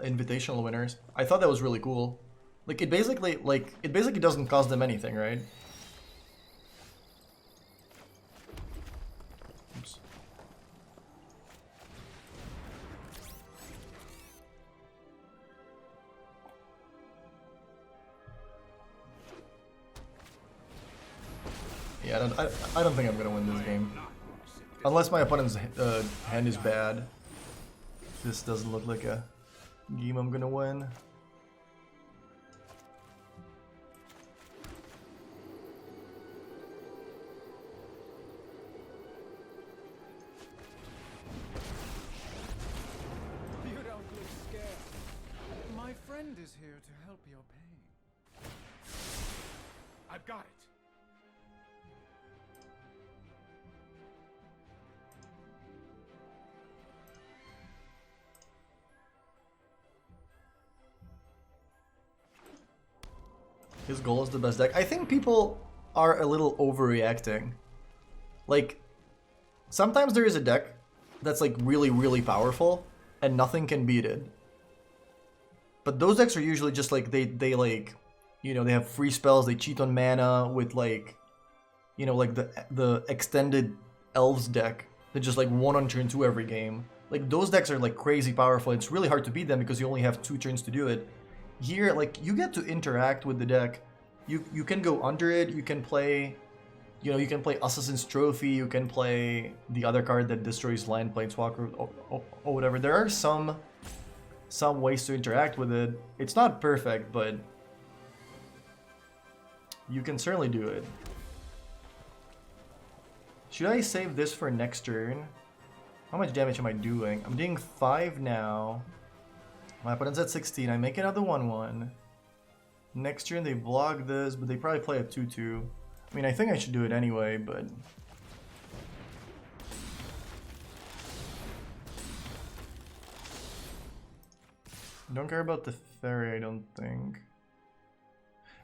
invitational winners. I thought that was really cool. Like it basically doesn't cost them anything, right? Oops. Yeah, I don't think I'm gonna win this game. Unless my opponent's hand is bad. This doesn't look like a game I'm gonna win. You don't look scared. My friend is here to help your pain. I've got it. His goal is the best deck. I think people are a little overreacting. Like, sometimes there is a deck that's like really, really powerful and nothing can beat it. But those decks are usually just like, they like, you know, they have free spells, they cheat on mana with like, you know, like the extended Elves deck that just like 1 on turn 2 every game. Like, those decks are like crazy powerful. It's really hard to beat them because you only have 2 turns to do it. Here, like, you get to interact with the deck. You can go under it, you can play, you know, you can play Assassin's Trophy, you can play the other card that destroys land, Planeswalker, or whatever. There are some ways to interact with it. It's not perfect, but you can certainly do it. Should I save this for next turn? How much damage am I doing? I'm doing 5 now. My opponent's at 16. I make another 1-1. Next turn they block this, but they probably play a 2-2. I mean, I think I should do it anyway, but... Don't care about the fairy, I don't think.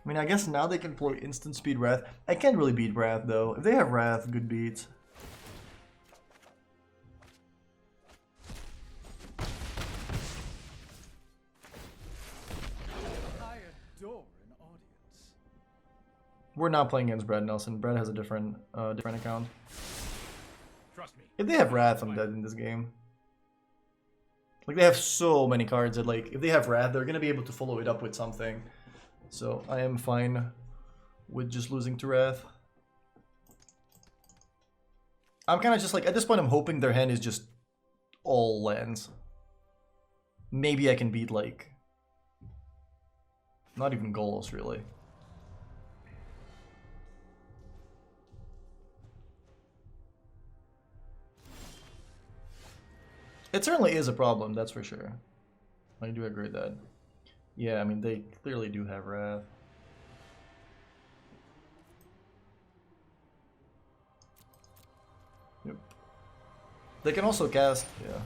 I mean, I guess now they can play instant speed Wrath. I can't really beat Wrath, though. If they have Wrath, good beats. I adore an audience. We're not playing against Brad Nelson. Brad has a different account. Trust me. If they have Wrath, I'm dead in this game. Like, they have so many cards that, like, if they have Wrath, they're gonna be able to follow it up with something. So, I am fine with just losing to Wrath. I'm kind of just like, at this point, I'm hoping their hand is just all lands. Maybe I can beat, like, not even Golos, really. It certainly is a problem, that's for sure. I do agree with that. Yeah, I mean, they clearly do have Wrath. Yep. They can also cast, yeah.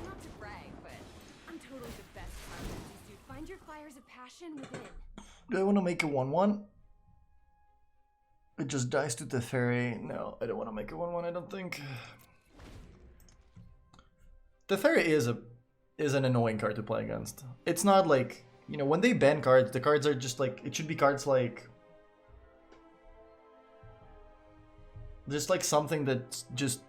Not to brag, but I'm totally the best Power dude. Find your fires of passion within. Do I want to make a 1-1? It just dies to the fairy. No, I don't want to make a 1-1, I don't think. The fairy is an annoying card to play against. It's not like, you know, when they ban cards, the cards are just like, it should be cards like... Just like something that's just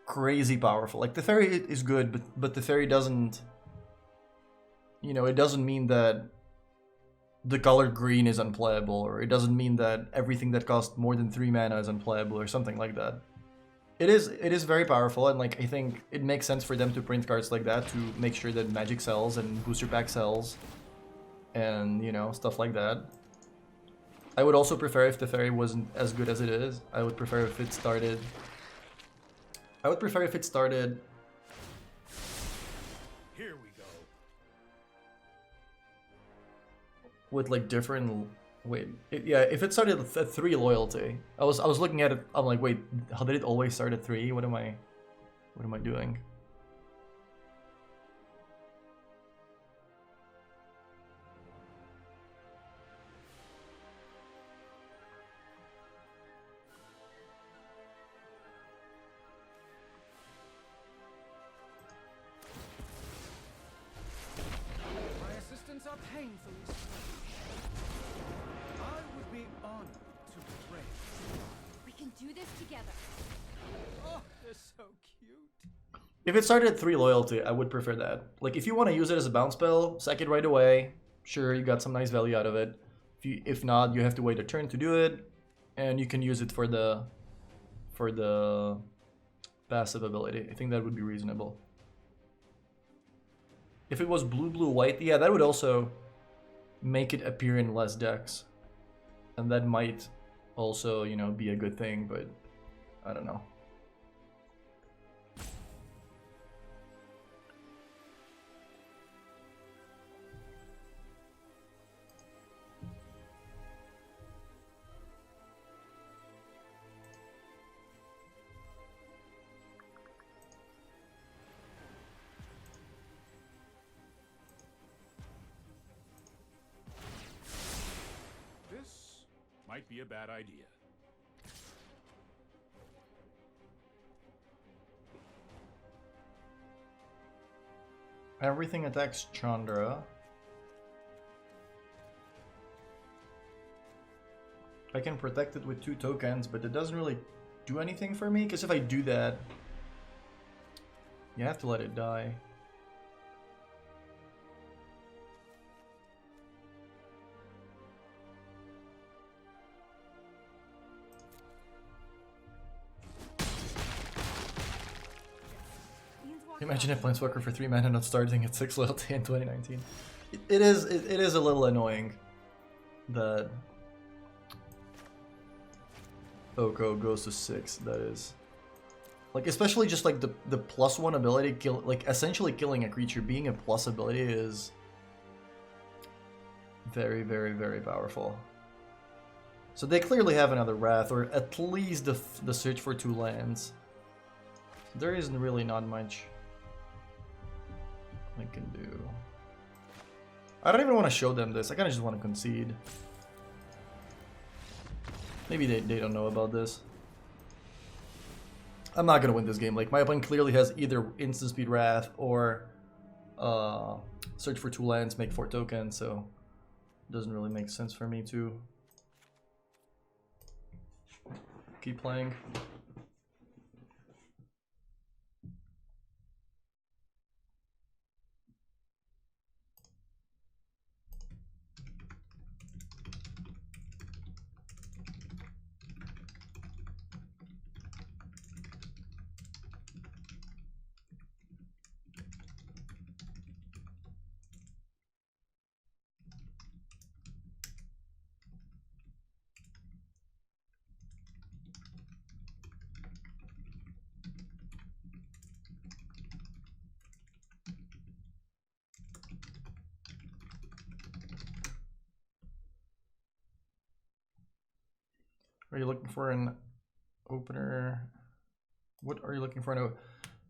crazy powerful. Like, the fairy is good, but the fairy doesn't... You know, it doesn't mean that the color green is unplayable, or it doesn't mean that everything that costs more than 3 mana is unplayable, or something like that. It is very powerful, and like, I think it makes sense for them to print cards like that to make sure that Magic sells and Booster Pack sells, and, you know, stuff like that. I would also prefer if the fairy wasn't as good as it is. I would prefer if it started... Here we go. with like different... Wait, yeah, if it started at 3 loyalty, I was looking at it, I'm like, wait, how did it always start at 3? What am I doing? My assistants are painfully slow. I would be honored to pray. We can do this together. Oh, they're so cute. If it started at 3 loyalty, I would prefer that. Like, if you want to use it as a bounce spell, sack it right away. Sure, you got some nice value out of it. If not, you have to wait a turn to do it, and you can use it for the passive ability. I think that would be reasonable. If it was blue, white, yeah, that would also make it appear in less decks. And that might also, you know, be a good thing, but I don't know. This might be a bad idea. Everything attacks Chandra. I can protect it with 2 tokens, but it doesn't really do anything for me, because if I do that, you have to let it die. Imagine a Planeswalker for 3 mana not starting at 6 loyalty in 2019. It is a little annoying that Oko goes to 6. That is, like, especially just like the +1 ability, like essentially killing a creature being a plus ability is very, very, very powerful. So they clearly have another Wrath, or at least the search for 2 lands. There isn't really not much I can do. I don't even want to show them this. I kind of just want to concede. Maybe they don't know about this. I'm not going to win this game. Like, my opponent clearly has either instant speed Wrath or search for 2 lands, make 4 tokens, so it doesn't really make sense for me to keep playing. Are you looking for an opener? What are you looking for?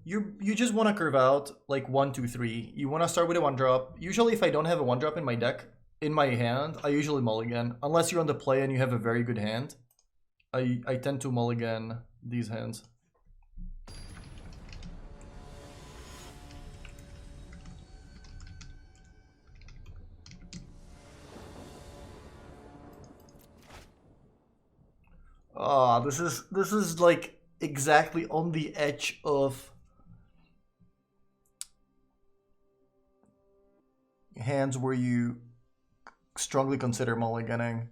You just want to curve out like 1, 2, 3. You want to start with a 1-drop. Usually, if I don't have a 1-drop in my deck, in my hand, I usually mulligan. Unless you're on the play and you have a very good hand, I tend to mulligan these hands. Ah, this is like exactly on the edge of hands where you strongly consider mulliganing.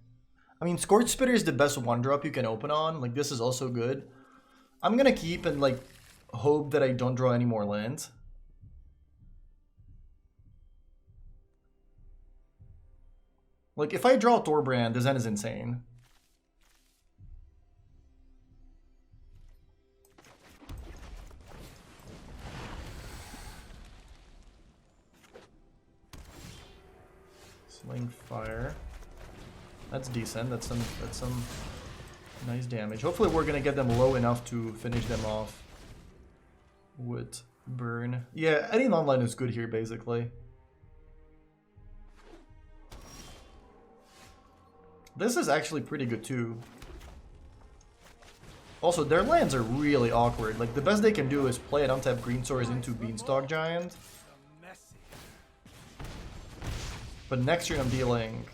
I mean, Scorch Spitter is the best 1-drop you can open on. Like, this is also good. I'm gonna keep and like hope that I don't draw any more lands. Like, if I draw Torbrand, this end is insane. Sling Fire. That's decent. That's some nice damage. Hopefully we're gonna get them low enough to finish them off with burn. Yeah, any non-land is good here basically. This is actually pretty good too. Also, their lands are really awkward. Like, the best they can do is play an untapped green source into Beanstalk Giant. But next turn I'm dealing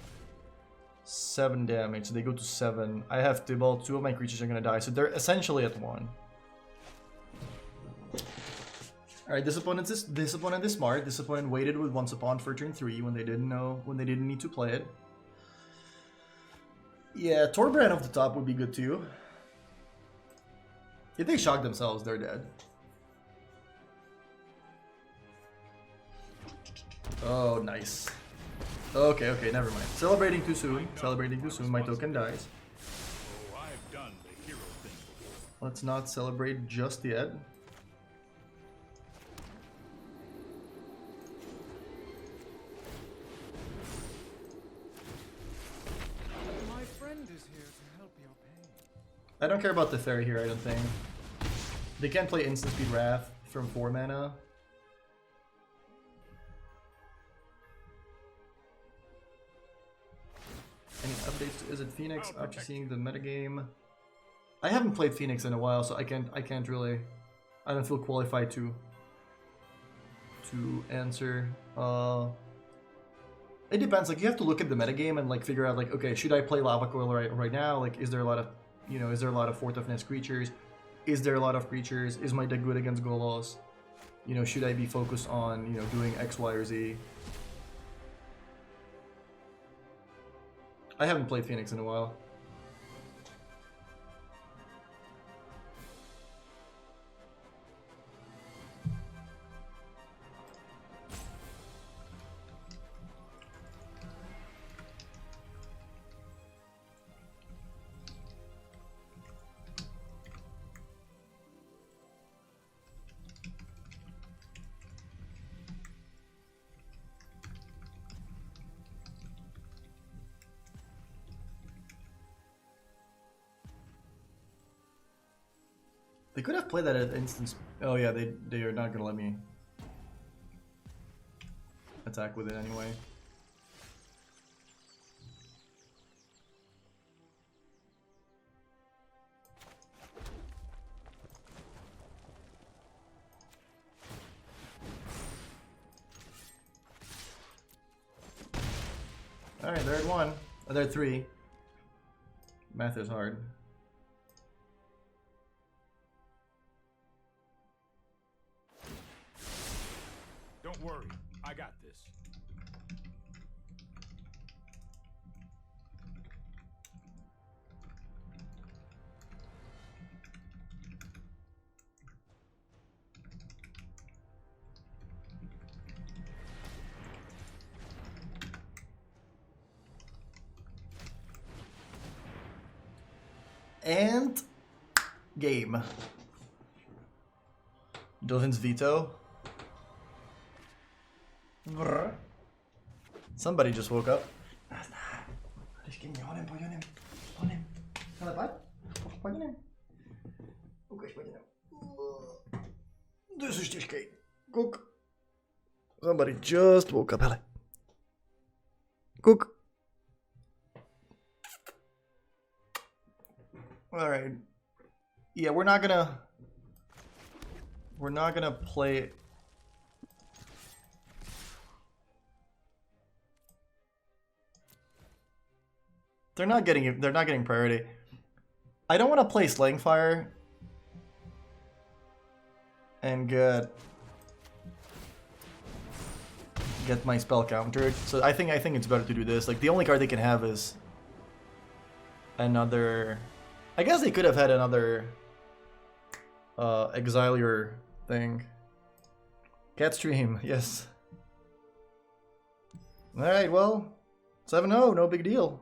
7 damage, so they go to 7. I have Tibalt, 2 of my creatures are gonna die, so they're essentially at 1. Alright, this opponent is smart. This opponent waited with Once Upon for turn 3 when they didn't need to play it. Yeah, Torbrand off the top would be good too. If they shock themselves, they're dead. Oh, nice. Okay, never mind. Celebrating too soon. Celebrating too soon. My token dies. Oh, I've done the hero thing before. Let's not celebrate just yet. My friend is here to help your pain. I don't care about the fairy here, I don't think. They can play instant speed Wrath from 4 mana. Any updates to Is It Phoenix after seeing the metagame? I haven't played Phoenix in a while, so I can't really, I don't feel qualified to answer. It depends. Like, you have to look at the metagame and like figure out like, okay, should I play Lava Coil right now? Like, is there a lot of, you know, is there a lot of 4 toughness creatures? Is there a lot of creatures? Is my deck good against Golos? You know, should I be focused on, you know, doing X, Y, or Z? I haven't played Phoenix in a while. They could have played that at instance. Oh yeah, they are not gonna let me attack with it anyway. Alright, they're at 1. Oh, they're at 3. Math is hard. Don't worry, I got this. And game. Dovin's veto. Brr. Somebody just woke up. This is just great. Cook. Somebody just woke up. Hele. Cook. All right. Yeah, we're not gonna play. They're not getting priority. I don't want to play Slaying Fire and get my spell countered. So I think it's better to do this. Like the only card they can have is another. I guess they could have had another Exilior thing. Cat stream, yes. Alright, well, 7-0, no big deal.